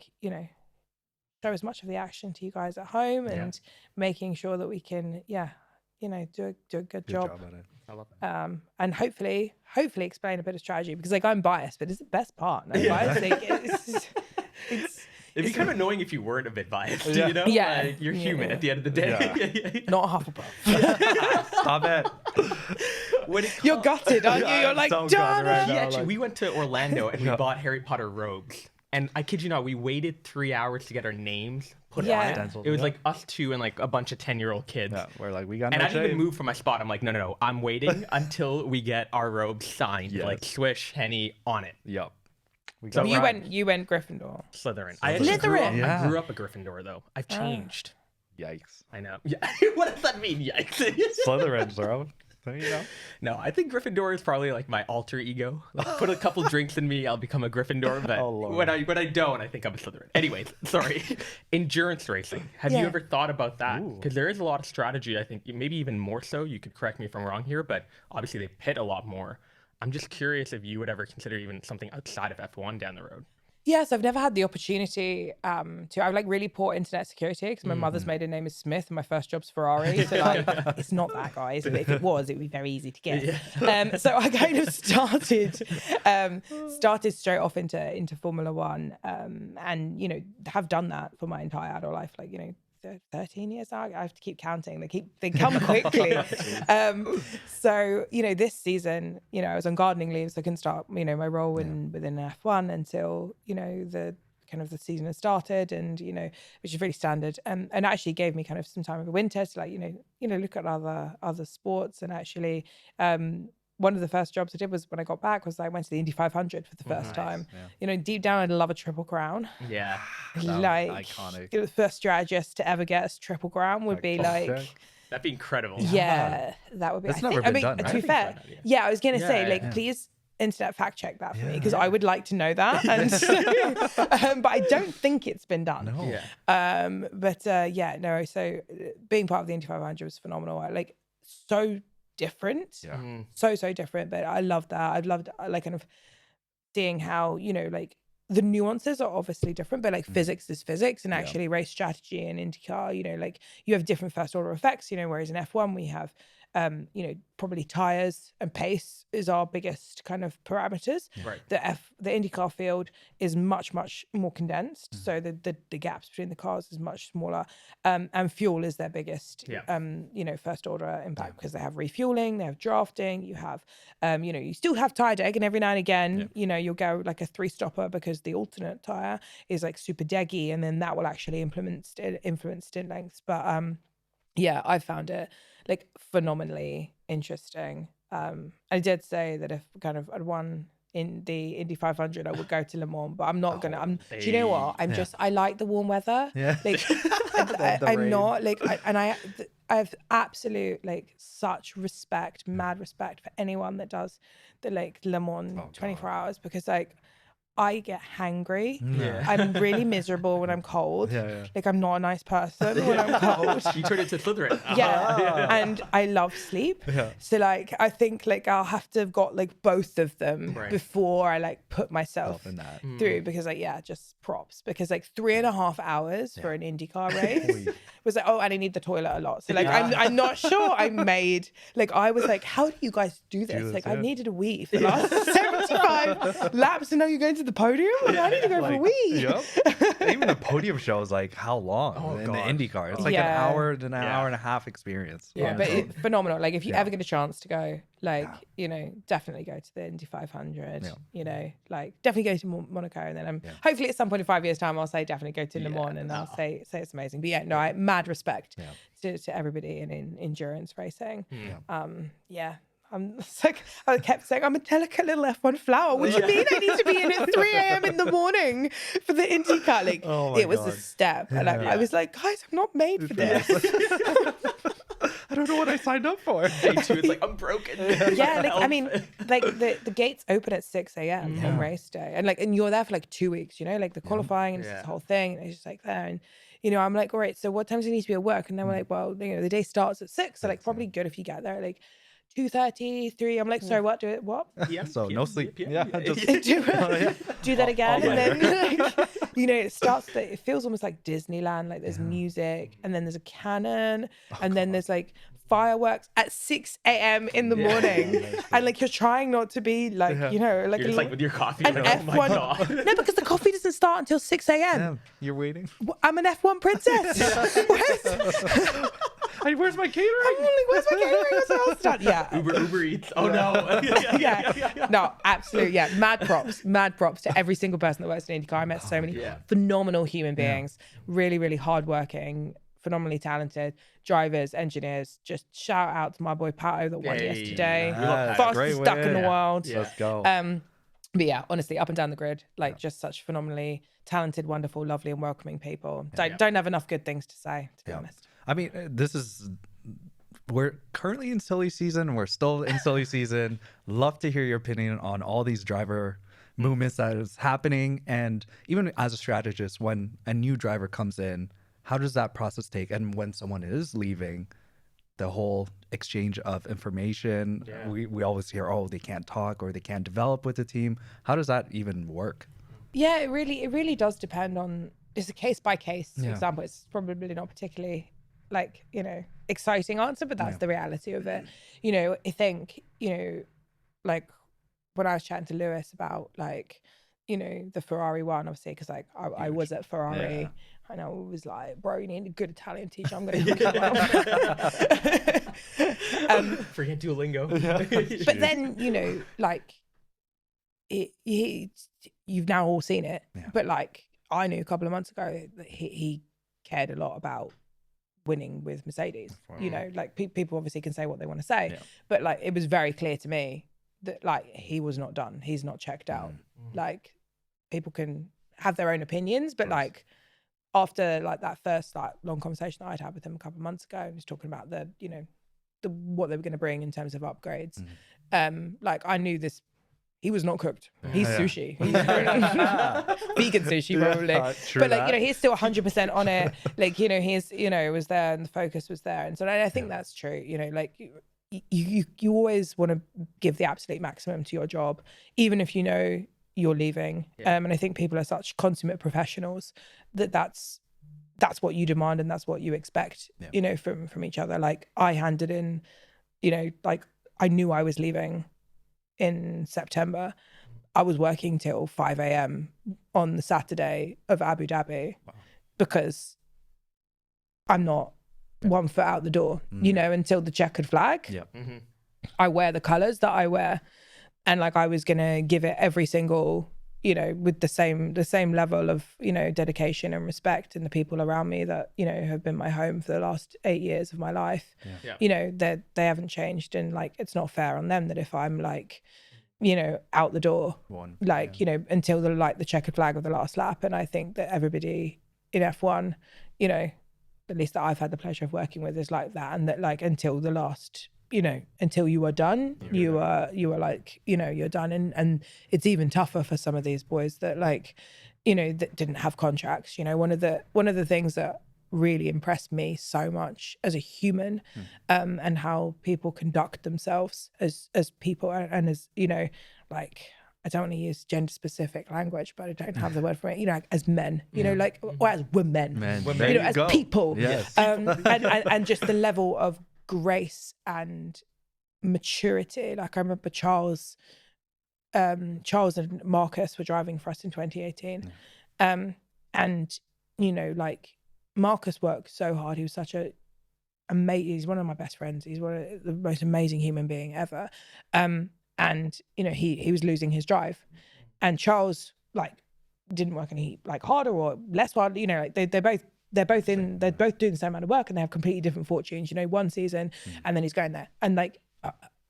as much of the action to you guys at home, and making sure that we can do a good job at it. I love that. And hopefully explain a bit of strategy, because I'm biased, but it's the best part. It's It'd be kind of annoying if you weren't a bit biased, Yeah. you're human at the end of the day. not Hufflepuff. Stop it. You're gutted, aren't you? You're like, so darn gutted right it. now. Actually, we went to Orlando and we bought Harry Potter robes. And I kid you not, we waited 3 hours to get our names put on it. Stenciled, It was us two and a bunch of 10-year-old kids. Yeah, we're we got And no I didn't even shame. move from my spot. I'm like, no, I'm waiting until we get our robes signed. Yes. Swish, Henny on it. Yep. We So got You went Gryffindor. Slytherin. I actually grew up, Yeah. I grew up a Gryffindor, though. I've changed. Yikes. I know. Yeah. What does that mean, yikes? Slytherin, bro. No, I think Gryffindor is probably my alter ego. Put a couple drinks in me, I'll become a Gryffindor. But when I don't, I think I'm a Slytherin. Anyways, sorry. Endurance racing. Have you ever thought about that? Because there is a lot of strategy. I think maybe even more so. You could correct me if I'm wrong here, but obviously they pit a lot more. I'm just curious if you would ever consider even something outside of F1 down the road. Yes, I've never had the opportunity to. I've really poor internet security because my mother's maiden name is Smith and my first job's Ferrari. So it's not that, guys. But if it was, it would be very easy to get. So I kind of started straight off into Formula One, and have done that for my entire adult life. 13 years now. I have to keep counting. They come quickly. So this season, I was on gardening leave, so I couldn't start my role within F1 until the kind of the season had started, and which is really standard, and actually gave me kind of some time over winter to look at other sports, and actually one of the first jobs I did was when I got back was I went to the Indy 500 for the first time. Yeah. You know, deep down, I'd love a triple crown. Yeah. Like iconic. the first strategist to ever get a triple crown would be like, Iconic. That'd be incredible. yeah, that would be. That's I never think, been done, to right? be fair, yeah, I was gonna say, like, yeah. please internet fact check that for me Yeah. because I would like to know that. And but I don't think it's been done. No. Yeah. Yeah, no. So being part of the Indy 500 was phenomenal. Like so different, Yeah. so different. But I loved that. I've loved like kind of seeing how, you know, like the nuances are obviously different, but like physics is physics, and actually race strategy and IndyCar, you know, like you have different first order effects, you know, whereas in F1 we have you know, probably tires and pace is our biggest kind of parameters. Right. The IndyCar field is much more condensed, so the gaps between the cars is much smaller, and fuel is their biggest you know, first order impact because they have refueling, they have drafting, you have you know, you still have tire deg, and every now and again you know, you'll go like a 3-stopper because the alternate tire is like super deggy, and then that will actually influence stint lengths. But yeah, I found it like phenomenally interesting. I did say that if kind of I'd won in the Indy 500, I would go to Le Mans, but I'm not gonna. Do you know what? I like the warm weather. Yeah. Like I'm rain. not like, I have absolute like such respect, mad respect for anyone that does the like Le Mans 24 hours, because like I get hangry. Yeah. I'm really miserable when I'm cold. Yeah. Like I'm not a nice person when I'm cold. You turn into Slytherin. Yeah. And I love sleep. Yeah. So like I think like I'll have to have got like both of them before I like put myself In that. through, because like just props, because like 3.5 hours for an IndyCar race was like, oh, and I need the toilet a lot. So like I'm not sure I made, like I was like, how do you guys do this? Like I needed a wee for the last 75 laps, and now you're going to the podium? Like, I need to go for a wee. Yep. Even the podium show is like how long in the IndyCar? It's like an hour to an hour and a half experience. Yeah, but it's phenomenal. Like if you ever get a chance to go, like, you know, definitely go to the Indy 500, you know, like definitely go to Monaco. And then hopefully at some point in 5 years time, I'll say definitely go to Le Mans, and I'll say it's amazing. But yeah, no, I mad respect to everybody in endurance racing. It's like I kept saying, I'm a delicate little F1 flower. What do you mean I need to be in at 3 a.m. in the morning for the IndyCar? Like, it was a step. And I was like, guys, I'm not made for this. I don't know what I signed up for. Day 2, it's like, I'm broken. Yeah, like I mean, like the gates open at 6 a.m. on race day, and you're there for like 2 weeks, you know, like the qualifying and it's this whole thing, and it's just like there. And you know, I'm like, all right, so what time do you need to be at work? And then we're like, well, you know, the day starts at 6, so like probably good if you get there at like 2:30, 3. I'm like, sorry, what? Do it? What? Yeah, So no sleep. Yeah. Just do that again, and then like, you know, it starts. It feels almost like Disneyland. Like there's music, and then there's a cannon, and then there's like fireworks at 6 a.m. in the morning, and like you're trying not to be like, you know, like You're just like with your coffee. an You're like, oh my F1. God. No, because the coffee doesn't start until 6 a.m. You're waiting. I'm an F1 princess. Where's my catering? I'm like, where's my catering? What's else done? Yeah. Uber Eats. Oh no. No, absolutely. Yeah. Mad props to every single person that works in IndyCar. I met so many phenomenal human beings, really hardworking, phenomenally talented drivers, engineers. Just shout out to my boy Pato that won yesterday. Fastest duck in the world. Let's go. But yeah, honestly, up and down the grid, like just such phenomenally talented, wonderful, lovely, and welcoming people. Don't have enough good things to say, to be honest. I mean, we're currently in silly season. We're still in silly season. Love to hear your opinion on all these driver movements that is happening. And even as a strategist, when a new driver comes in, how does that process take? And when someone is leaving, the whole exchange of information, we always hear, oh, they can't talk or they can't develop with the team. How does that even work? Yeah, it really does depend on, it's a case by case example. It's probably not particularly like, you know, exciting answer, but that's the reality of it. You know, I think, you know, like when I was chatting to Lewis about like, you know, the Ferrari one, obviously, because like I was at Ferrari, and I was like, bro, you need a good Italian teacher. I'm going to hook you up. Forget Duolingo. But then, you know, like you've now all seen it, but like I knew a couple of months ago that he cared a lot about winning with Mercedes. You know, like people obviously can say what they want to say, but like it was very clear to me that like he was not done. He's not checked out. Like people can have their own opinions, but like after like that first like long conversation that I'd had with him a couple of months ago, and he's talking about the what they were going to bring in terms of upgrades. Like I knew this. He was not cooked. He's sushi. He's vegan sushi probably. But like, he's still 100% on it. Like, he's, was there and the focus was there. And so I think that's true. Like you always want to give the absolute maximum to your job, even if you're leaving. And I think people are such consummate professionals that's what you demand and that's what you expect, from each other. Like I handed in, like I knew I was leaving in September. I was working till 5 a.m. on the Saturday of Abu Dhabi because I'm not 1 foot out the door, until the checkered flag. I wear the colors that I wear, and like I was gonna give it every single, with the same level of, dedication and respect, and the people around me that, have been my home for the last 8 years of my life, they haven't changed. And like, it's not fair on them that if I'm like, out the door, until the checkered flag of the last lap. And I think that everybody in F1, at least that I've had the pleasure of working with, is like that. And that like, until the last, until you are done, you are like, you're done. And it's even tougher for some of these boys that like, that didn't have contracts. One of the things that really impressed me so much as a human, and how people conduct themselves as people, and as, like, I don't want to use gender specific language, but I don't have the word for it, like as men, like, or as women, as people, and just the level of grace and maturity. Like I remember Charles and Marcus were driving for us in 2018, and like Marcus worked so hard. He was such he's one of my best friends. He's one of the most amazing human being ever, and he was losing his drive, and Charles like didn't work any like harder or less hard. Like they're both doing the same amount of work, and they have completely different fortunes. One season, and then he's going there, and like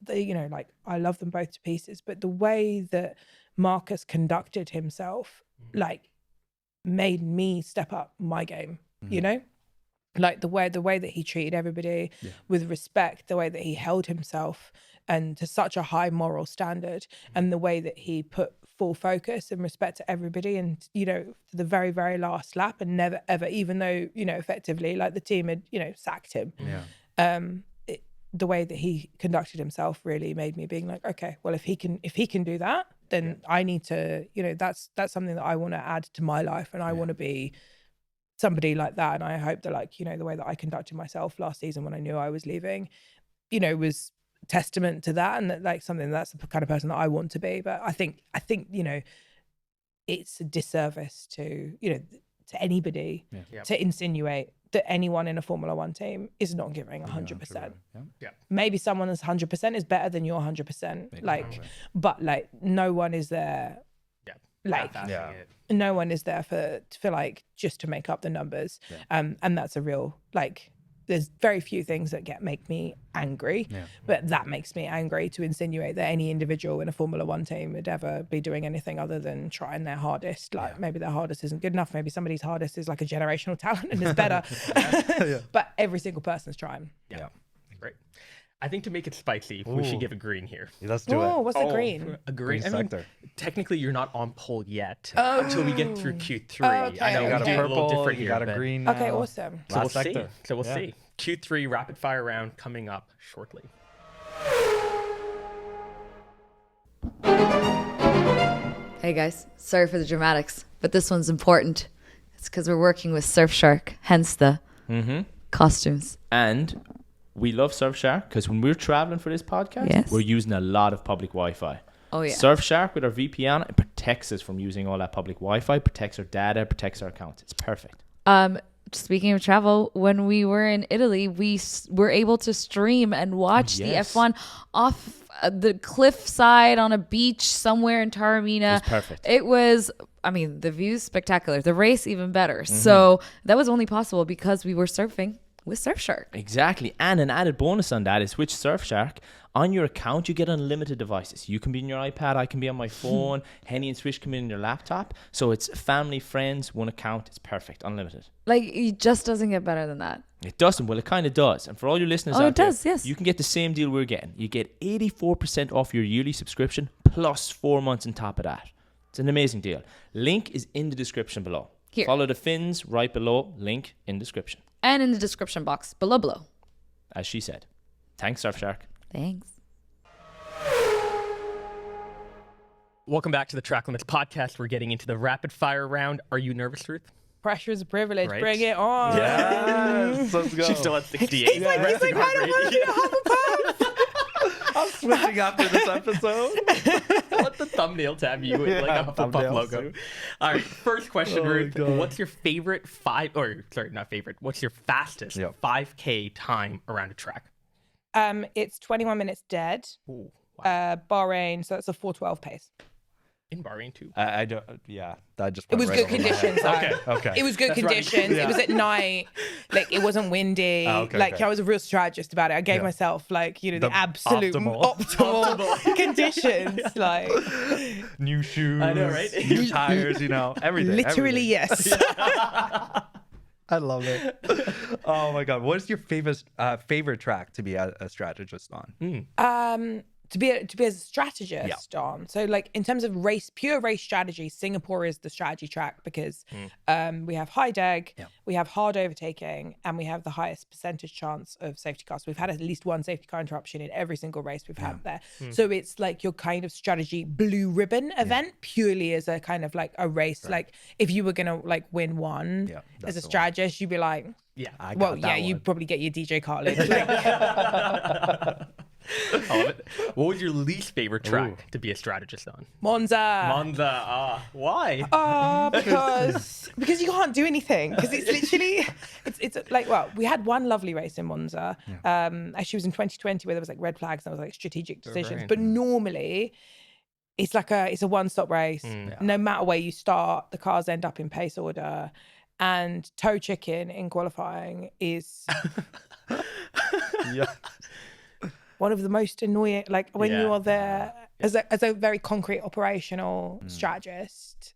like I love them both to pieces. But the way that Marcus conducted himself, like, made me step up my game. Like the way that he treated everybody with respect, the way that he held himself and to such a high moral standard, and the way that he put full focus and respect to everybody, and to the very, very last lap, and never ever, even though effectively like the team had sacked him, the way that he conducted himself really made me being like, okay, well, if he can do that, then I need to, that's something that I want to add to my life, and I want to be somebody like that. And I hope that like, the way that I conducted myself last season when I knew I was leaving, was testament to that, and that like something that's the kind of person that I want to be. But I think it's a disservice to to anybody to insinuate that anyone in a Formula One team is not giving 100%. Maybe someone that's 100% is better than your 100%. Like, but like no one is there. Like, no one is there for like just to make up the numbers. And that's a real like. There's very few things that make me angry, but that makes me angry to insinuate that any individual in a Formula One team would ever be doing anything other than trying their hardest. Like maybe their hardest isn't good enough. Maybe somebody's hardest is like a generational talent and is better. But every single person's trying. Great. I think to make it spicy, we should give a green here. Let's do it. What's a green? A green sector. Technically, you're not on pole yet until we get through Q3. I know You got we a do a little purple, different you here. got a green. Okay, awesome. So we'll sector. see. So we'll see. Q3 rapid fire round coming up shortly. Hey guys, sorry for the dramatics, but this one's important. It's because we're working with Surfshark, hence the costumes. And we love Surfshark because when we're traveling for this podcast, we're using a lot of public Wi-Fi. Oh yeah. Surfshark with our VPN, it protects us from using all that public Wi-Fi, protects our data, protects our accounts. It's perfect. Speaking of travel, when we were in Italy, we were able to stream and watch the F1 off the cliffside on a beach somewhere in Taormina. It was perfect. It was, I mean, the view's spectacular. The race even better. So that was only possible because we were surfing with Surfshark. Exactly. And an added bonus on that is with Surfshark, on your account, you get unlimited devices. You can be on your iPad, I can be on my phone, Henny and Swish can be on your laptop. So it's family, friends, one account. It's perfect, unlimited. Like, it just doesn't get better than that. It doesn't. Well, it kind of does. And for all your listeners Oh, out it does, there, yes. you can get the same deal we're getting. You get 84% off your yearly subscription plus 4 months on top of that. It's an amazing deal. Link is in the description below. Here. Follow the fins right below. Link in description. And in the description box below. As she said. Thanks, Surfshark. Thanks. Welcome back to the Track Limits podcast. We're getting into the rapid fire round. Are you nervous, Ruth? Pressure is a privilege. Right. Bring it on. Yes, let's go. She's still at 68. He's like, I don't want to do a Hufflepuff. I'm switching after this episode. Let the thumbnail tab you with like a Hufflepuff thumbnail logo. suit. All right, first question, Oh, Ruth. God. What's your favorite not favorite. What's your fastest Yep. 5K time around a track? It's 21 minutes dead. Ooh, wow. Bahrain, so that's a 4:12 pace. In Bahrain too. I don't. Yeah, that just. It went was right good over my head. conditions. Though. Okay. It was good That's right. conditions. Yeah. It was at night. Like, it wasn't windy. Okay. I was a real strategist about it. I gave Yeah. myself the The absolute optimal. conditions. Like, New shoes. I know, right? New tires. Everything. literally, everything. yes. I love it. Oh my god, what is your favorite track to be a strategist on? To be a strategist on. So, like, in terms of pure race strategy, Singapore is the strategy track because we have high deg, we have hard overtaking, and we have the highest percentage chance of safety cars. We've had at least one safety car interruption in every single race we've had there. So it's like your kind of strategy blue ribbon event purely as a kind of like a race. Right. Like, if you were gonna like win one as a strategist, you'd be like, Yeah. you'd probably get your DJ Khaled. Like, I love it. What was your least favorite track to be a strategist on? Monza. Why? Because you can't do anything. Because it's literally, it's like, well, we had one lovely race in Monza. Actually, it was in 2020 where there was like red flags and there was like strategic decisions. Right. But normally, it's a one-stop race. No matter where you start, the cars end up in pace order. And toe chicken in qualifying is one of the most annoying. Like, when you are there as a very concrete operational strategist,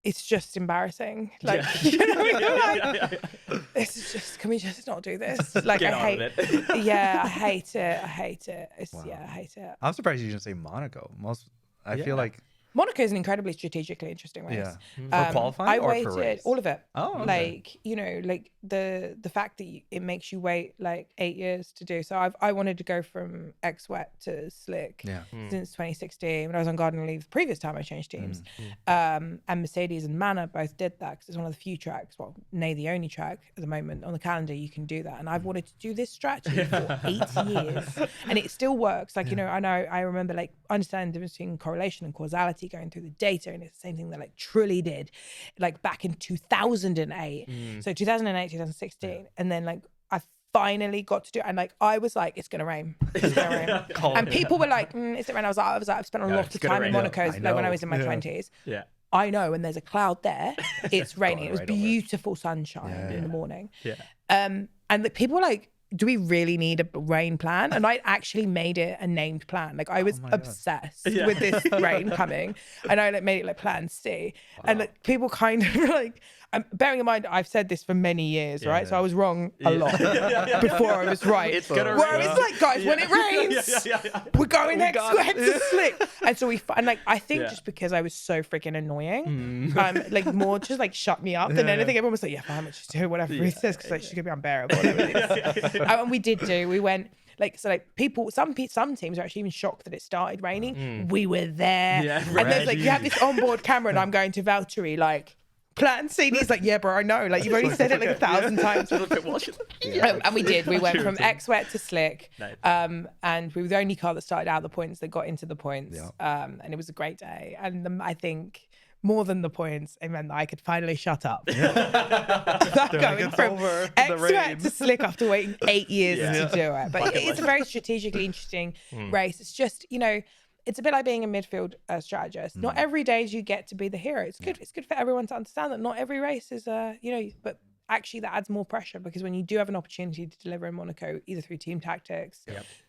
it's just embarrassing. Like, you know what I mean? Like, this is just, can we just not do this? Like, Get I on hate with it. I hate it. I hate it. I hate it. I'm surprised you didn't say Monaco. I feel like Monaco is an incredibly strategically interesting race. for qualifying I or waited for race? all of it. Oh, okay. Like, like the fact that it makes you wait like 8 years to do. So I wanted to go from wet to slick since 2016 when I was on gardening leave. The previous time I changed teams, and Mercedes and Manor both did that because it's one of the few tracks, well, nay, the only track at the moment on the calendar you can do that. And I've wanted to do this strategy for 8 years, and it still works. Like, I remember like understanding the difference between correlation and causality, going through the data, and it's the same thing that like Trulli did like back in 2008. So 2008, 2016, and then like I finally got to do it, and like I was like, it's gonna rain, and people were like, is it rain? I was like, I've spent a lot of time in Monaco like when I was in my 20s. I know when there's a cloud there, it's raining. It was beautiful sunshine in the morning. And the people were like, do we really need a rain plan? And I actually made it a named plan. Like, I was obsessed with this rain coming, and I like made it like plan C. And like people kind of like, bearing in mind, I've said this for many years, right? So I was wrong a lot before I was right. It's gonna Where rain. it's like, guys, when it rains, we're going next to slick. And so I think just because I was so freaking annoying, like more just like shut me up than anything. Everyone was like, yeah, fine, just do whatever Ruth says because like she's gonna be unbearable. And we went. Like, so like people, some teams are actually even shocked that it started raining. We were there, and there's like, you have this onboard camera, and I'm going to Valtteri like, plan C. And he's like, yeah, bro, I know. Like, you've already said it like 1,000 times. And we did. We went from wet to slick, and we were the only car that started out the points that got into the points. And it was a great day. And I think more than the points, it meant that I could finally shut up. Going from wet to slick after waiting 8 years to do it. But it's a very strategically interesting race. It's just, it's a bit like being a midfield strategist. Not every day you get to be the hero. It's good. It's good for everyone to understand that not every race is, but actually that adds more pressure, because when you do have an opportunity to deliver in Monaco, either through team tactics,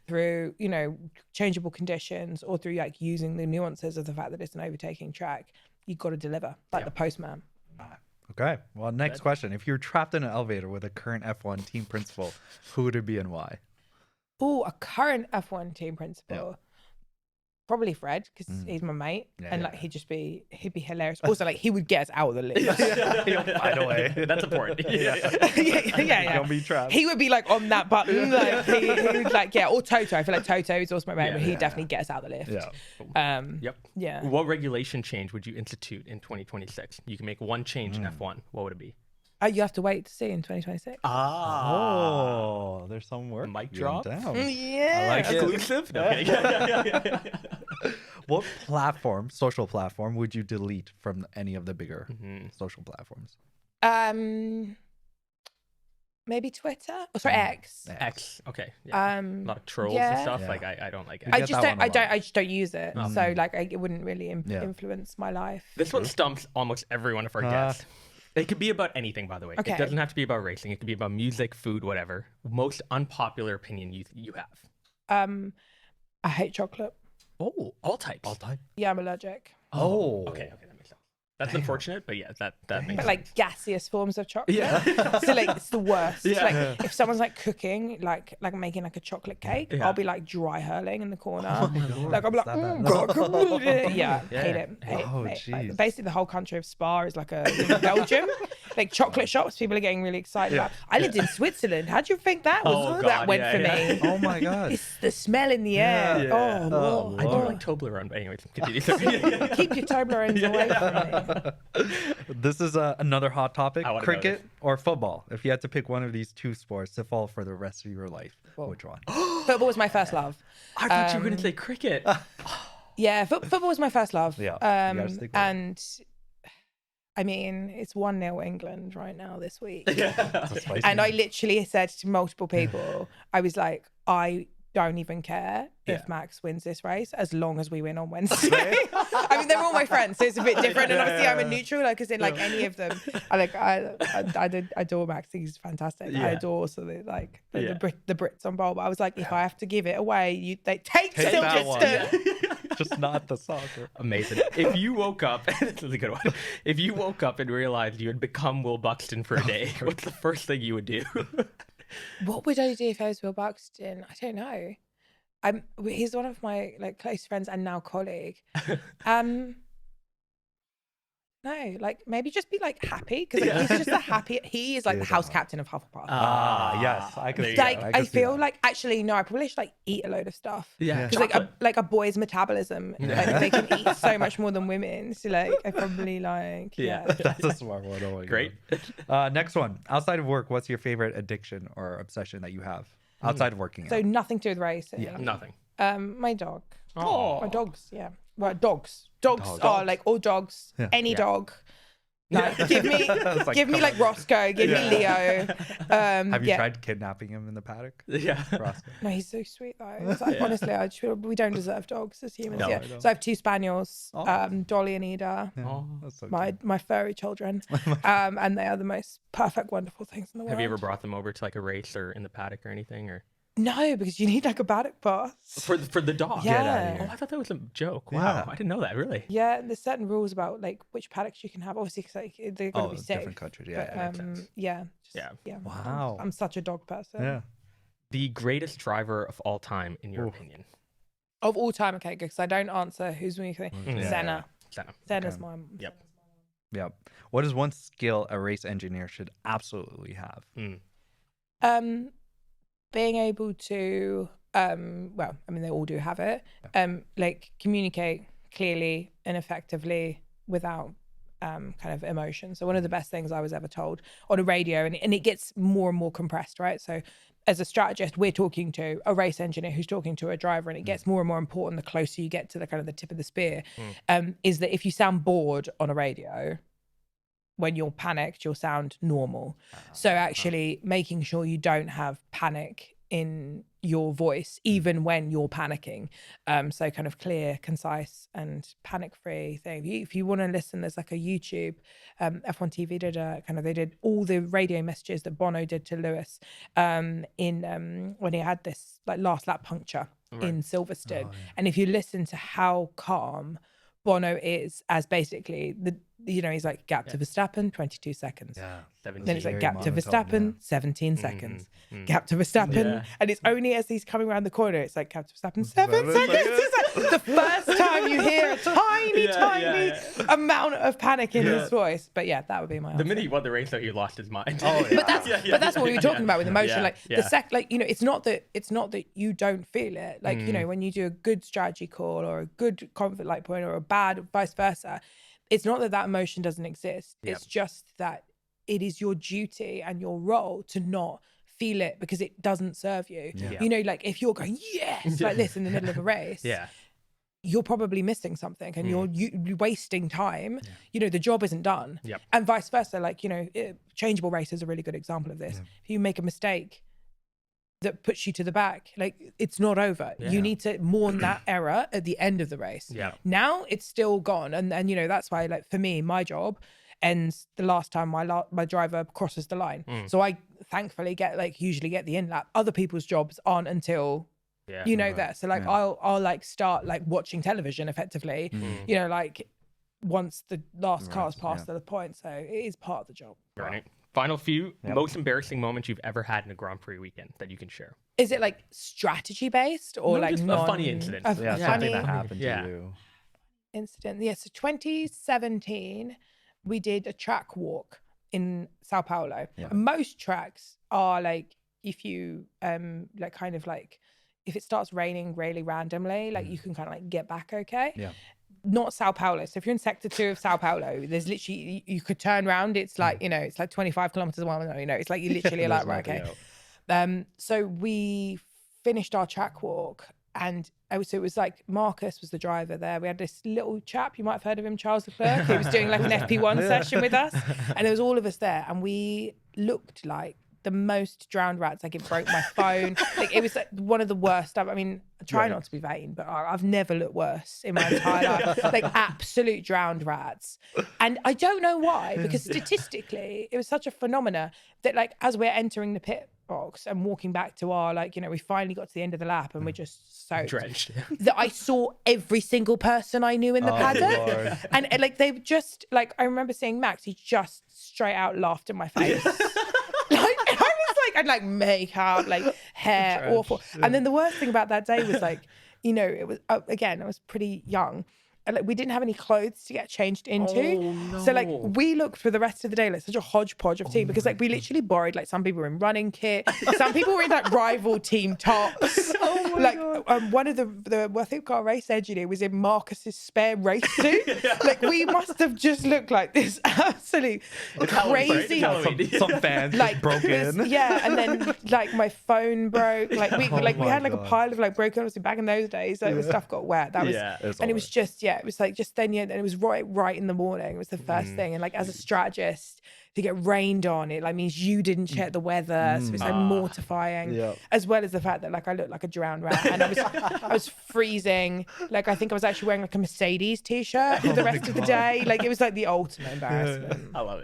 through, you know, changeable conditions, or through like using the nuances of the fact that it's an overtaking track, you've got to deliver like the postman. Okay. Well, next question. If you're trapped in an elevator with a current F1 team principal, who would it be and why? Oh, a current F1 team principal. Probably Fred, because he's my mate, and like he'd be hilarious. Also, like he would get us out of the lift. By the way, That's important. Don't be trapped. He would be like on that button, like he would like or Toto. I feel like Toto is also my mate, but he'd definitely get us out of the lift. Yeah. What regulation change would you institute in 2026? You can make one change in F1. What would it be? You have to wait to see in 2026. Oh, there's some work. Mic drop. Down. Yeah. I like it. Exclusive? No, kidding. What social platform would you delete from any of the bigger social platforms? Maybe Twitter. Oh, sorry, X. X. Okay. Yeah. A lot of trolls and stuff. Like I don't like X. I just don't use it. So like it wouldn't really influence my life. This one stumps almost every one of our guests. It could be about anything, by the way. Okay. It doesn't have to be about racing. It could be about music, food, whatever. Most unpopular opinion you have. I hate chocolate. Oh, all types. Yeah, I'm allergic. Oh. Okay, that makes sense. That's unfortunate, but yeah, that makes sense. But like gaseous forms of chocolate. Yeah. So like it's the worst. Yeah. Like if someone's like cooking, like making like a chocolate cake, I'll be like dry hurling in the corner. Like I'll be like, hate it. Oh, Like, jeez. basically the whole country of Spa is like a Belgium. Like chocolate shops, people are getting really excited about. I lived in Switzerland. How do you think that was? That went for me. Oh my God. It's the smell in the air. Oh, I do like Toblerone, but anyways, continue. keep your Toblerones away from me. This is another hot topic. I wanna know Cricket or football? If you had to pick one of these two sports to follow for the rest of your life, which one? Football was my first love. I thought you were going to say cricket. Yeah, football was my first love. Yeah, you gotta stick with it. And I mean, it's 1-0 England right now this week. Spicy And I one. literally said to multiple people, I was like, I don't even care if Max wins this race as long as we win on Wednesday. I mean, they're all my friends, so it's a bit different. And obviously, I'm a neutral, like, as in, like, any of them. I adore Max. He's fantastic. I adore also the Brits on bowl. But I was like, if I have to give it away, they take that one. Silverstone. Just not the soccer. Amazing. If you woke up, this is a good one. If you woke up and realized you had become Will Buxton for a day, what's the first thing you would do? What would I do if I was Will Buxton? I don't know. He's one of my like close friends and now colleague. No, like maybe just be like happy, because like, he's just a happy. He is like the house captain of Hufflepuff. Yes, I could. Like I feel like actually no, I probably should like eat a load of stuff. Yeah, because like a boy's metabolism, like they can eat so much more than women. So like I probably like That's a smart one. Oh my Great. God. Next one. Outside of work, what's your favorite addiction or obsession that you have outside of working? So nothing to do with racing. Yeah, nothing. My dog. Oh, My dogs. Yeah. Well, dogs are like all dogs. Any dog. Like, give me like Roscoe. Give me Leo. Have you tried kidnapping him in the paddock? Yeah. Roscoe? No, he's so sweet though. It's like, honestly, we don't deserve dogs as humans. No, Yeah. I don't. So I have 2 spaniels, Dolly and Ida, Oh. That's so my furry children, and they are the most perfect, wonderful things in the world. Have you ever brought them over to like a race or in the paddock or anything, or No, because you need like a paddock pass. for the dog? Yeah. Oh, I thought that was a joke. Wow, Yeah. I didn't know that. Really? Yeah, and there's certain rules about like which paddocks you can have. Obviously, because like they're going to be safe. different countries. But, Yeah, makes sense. yeah. Yeah. Wow. I'm such a dog person. Yeah. The greatest driver of all time, in your opinion? Of all time, okay, good. Because I don't answer who's me. Yeah. Senna. Senna. Senna's Okay. my. Yep. Yep. What is one skill a race engineer should absolutely have? Being able to well, I mean they all do have it, like communicate clearly and effectively without kind of emotion. So one of the best things I was ever told on a radio, and it gets more and more compressed, right? So as a strategist, we're talking to a race engineer who's talking to a driver, and it gets more and more important the closer you get to the kind of the tip of the spear, is that if you sound bored on a radio, when you're panicked, you'll sound normal. So actually making sure you don't have panic in your voice, even when you're panicking. So kind of clear, concise, and panic-free thing. If you want to listen, there's like a YouTube, F1 TV they did all the radio messages that Bono did to Lewis when he had this like last lap puncture in Silverstone. And if you listen to how calm Bono is, as basically he's like gap to Verstappen, 22 seconds. Yeah. Then it's like gap to monotone, Verstappen, 17 seconds. Gap to Verstappen. And it's only as he's coming around the corner, it's like gap to Verstappen, 7 seconds. It's like the first time you hear a tiny amount of panic in his voice. But yeah, that would be my answer. The minute he won the race, though, he lost his mind. But that's what we were talking about with emotion. It's not that you don't feel it. Like, when you do a good strategy call or a good conflict light point or a bad vice versa, it's not that emotion doesn't exist. It's just that it is your duty and your role to not feel it because it doesn't serve you. Like if you're going, yes, like this in the middle of a race, you're probably missing something and you're wasting time. The job isn't done. And vice versa. Like, changeable race is a really good example of this. If you make a mistake that puts you to the back, like it's not over. You need to mourn that error at the end of the race. Now it's still gone, and that's why, like, for me, my job ends the last time my driver crosses the line. So I thankfully usually get the in lap. Other people's jobs aren't until that. So like I'll like start like watching television effectively, like once the last car's passed the point. So it is part of the job. Right. Final few, most embarrassing moments you've ever had in a Grand Prix weekend that you can share. Is it like strategy based or like just a funny incident? A something funny that happened to you. incident. Yeah, so 2017, we did a track walk in Sao Paulo. And most tracks are like, if you like kind of like, if it starts raining really randomly, like you can kind of like get back okay. Not Sao Paulo. So if you're in sector 2 of Sao Paulo, there's literally, you could turn around. It's like, it's like 25 kilometers a mile. It's like you literally are like, right, okay. So we finished our track walk, and so it was like Marcus was the driver there. We had this little chap, you might have heard of him, Charles Leclerc. He was doing like an FP1 session with us, and there was all of us there, and we looked like the most drowned rats. Like it broke my phone. Like it was like one of the worst. I mean, I try not to be vain, but I've never looked worse in my entire life. Like absolute drowned rats. And I don't know why, because statistically, it was such a phenomena that like as we're entering the pit box and walking back to our like, we finally got to the end of the lap and we're just so drenched that I saw every single person I knew in the paddock. And like they just like, I remember seeing Max, he just straight out laughed in my face. I'd like makeup, like hair, awful. And then the worst thing about that day was like, it was, again, I was pretty young. And like we didn't have any clothes to get changed into. So like we looked for the rest of the day like such a hodgepodge of team, because like we literally borrowed, like some people were in running kit, some people were in like rival team tops. One of the I think our race engineer was in Marcus's spare race suit. Like we must have just looked like this absolute crazy. Some fans like broke in. And then like my phone broke. Like we had like a pile of like broken, obviously back in those days. Like stuff got wet. That was and it was just it was like just then and it was right in the morning. It was the first thing, and like as a strategist to get rained on, it like means you didn't check the weather, so it's like mortifying. As well as the fact that like I looked like a drowned rat, and I was freezing. Like I think I was actually wearing like a Mercedes t-shirt for the rest of the day. Like it was like the ultimate embarrassment. I love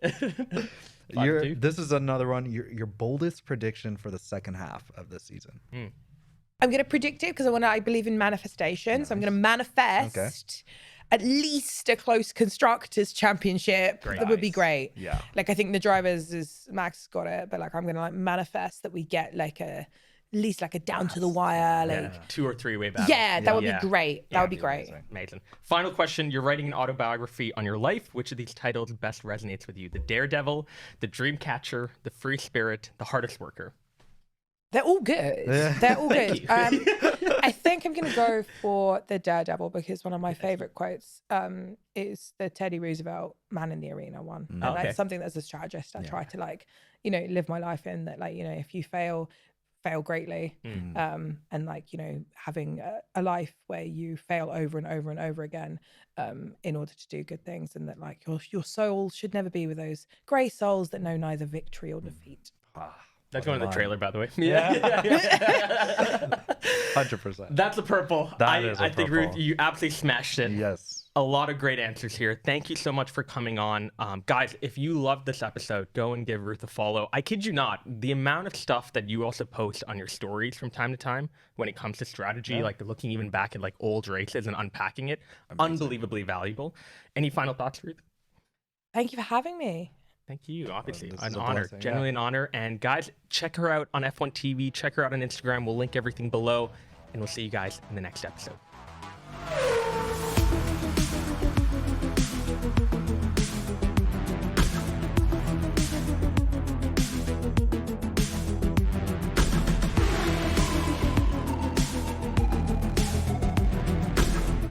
it. This is another one. Your boldest prediction for the second half of the season. I'm going to predict it because I believe in manifestation. So I'm going to manifest at least a close constructors championship. That would be great. Like I think the drivers Max got it, but like I'm going to like manifest that we get like at least like a down to the wire, like 2 or 3 way battle. That would be great. That would be great. Amazing. Final question. You're writing an autobiography on your life. Which of these titles best resonates with you? The Daredevil, the Dreamcatcher, the Free Spirit, the Hardest Worker? They're all good. They're all good. I think I'm going to go for the Daredevil because one of my favorite quotes is the Teddy Roosevelt "Man in the Arena" one. And that's something that as a strategist I try to like, live my life in, that like, if you fail greatly, and like, having a life where you fail over and over and over again in order to do good things, and that like your soul should never be with those grey souls that know neither victory or defeat. That's going in the line. trailer, by the way. 100%. That's a purple. That is a I think, Ruth, purple. you absolutely smashed it. Yes. A lot of great answers here. Thank you so much for coming on. Guys, if you loved this episode, go and give Ruth a follow. I kid you not, the amount of stuff that you also post on your stories from time to time when it comes to strategy, like looking even back at like old races and unpacking it, unbelievably valuable. Any final thoughts, Ruth? Thank you for having me. Thank you. Obviously, This an is a honor, blessing, genuinely an honor. And guys, check her out on F1 TV. Check her out on Instagram. We'll link everything below, and we'll see you guys in the next episode.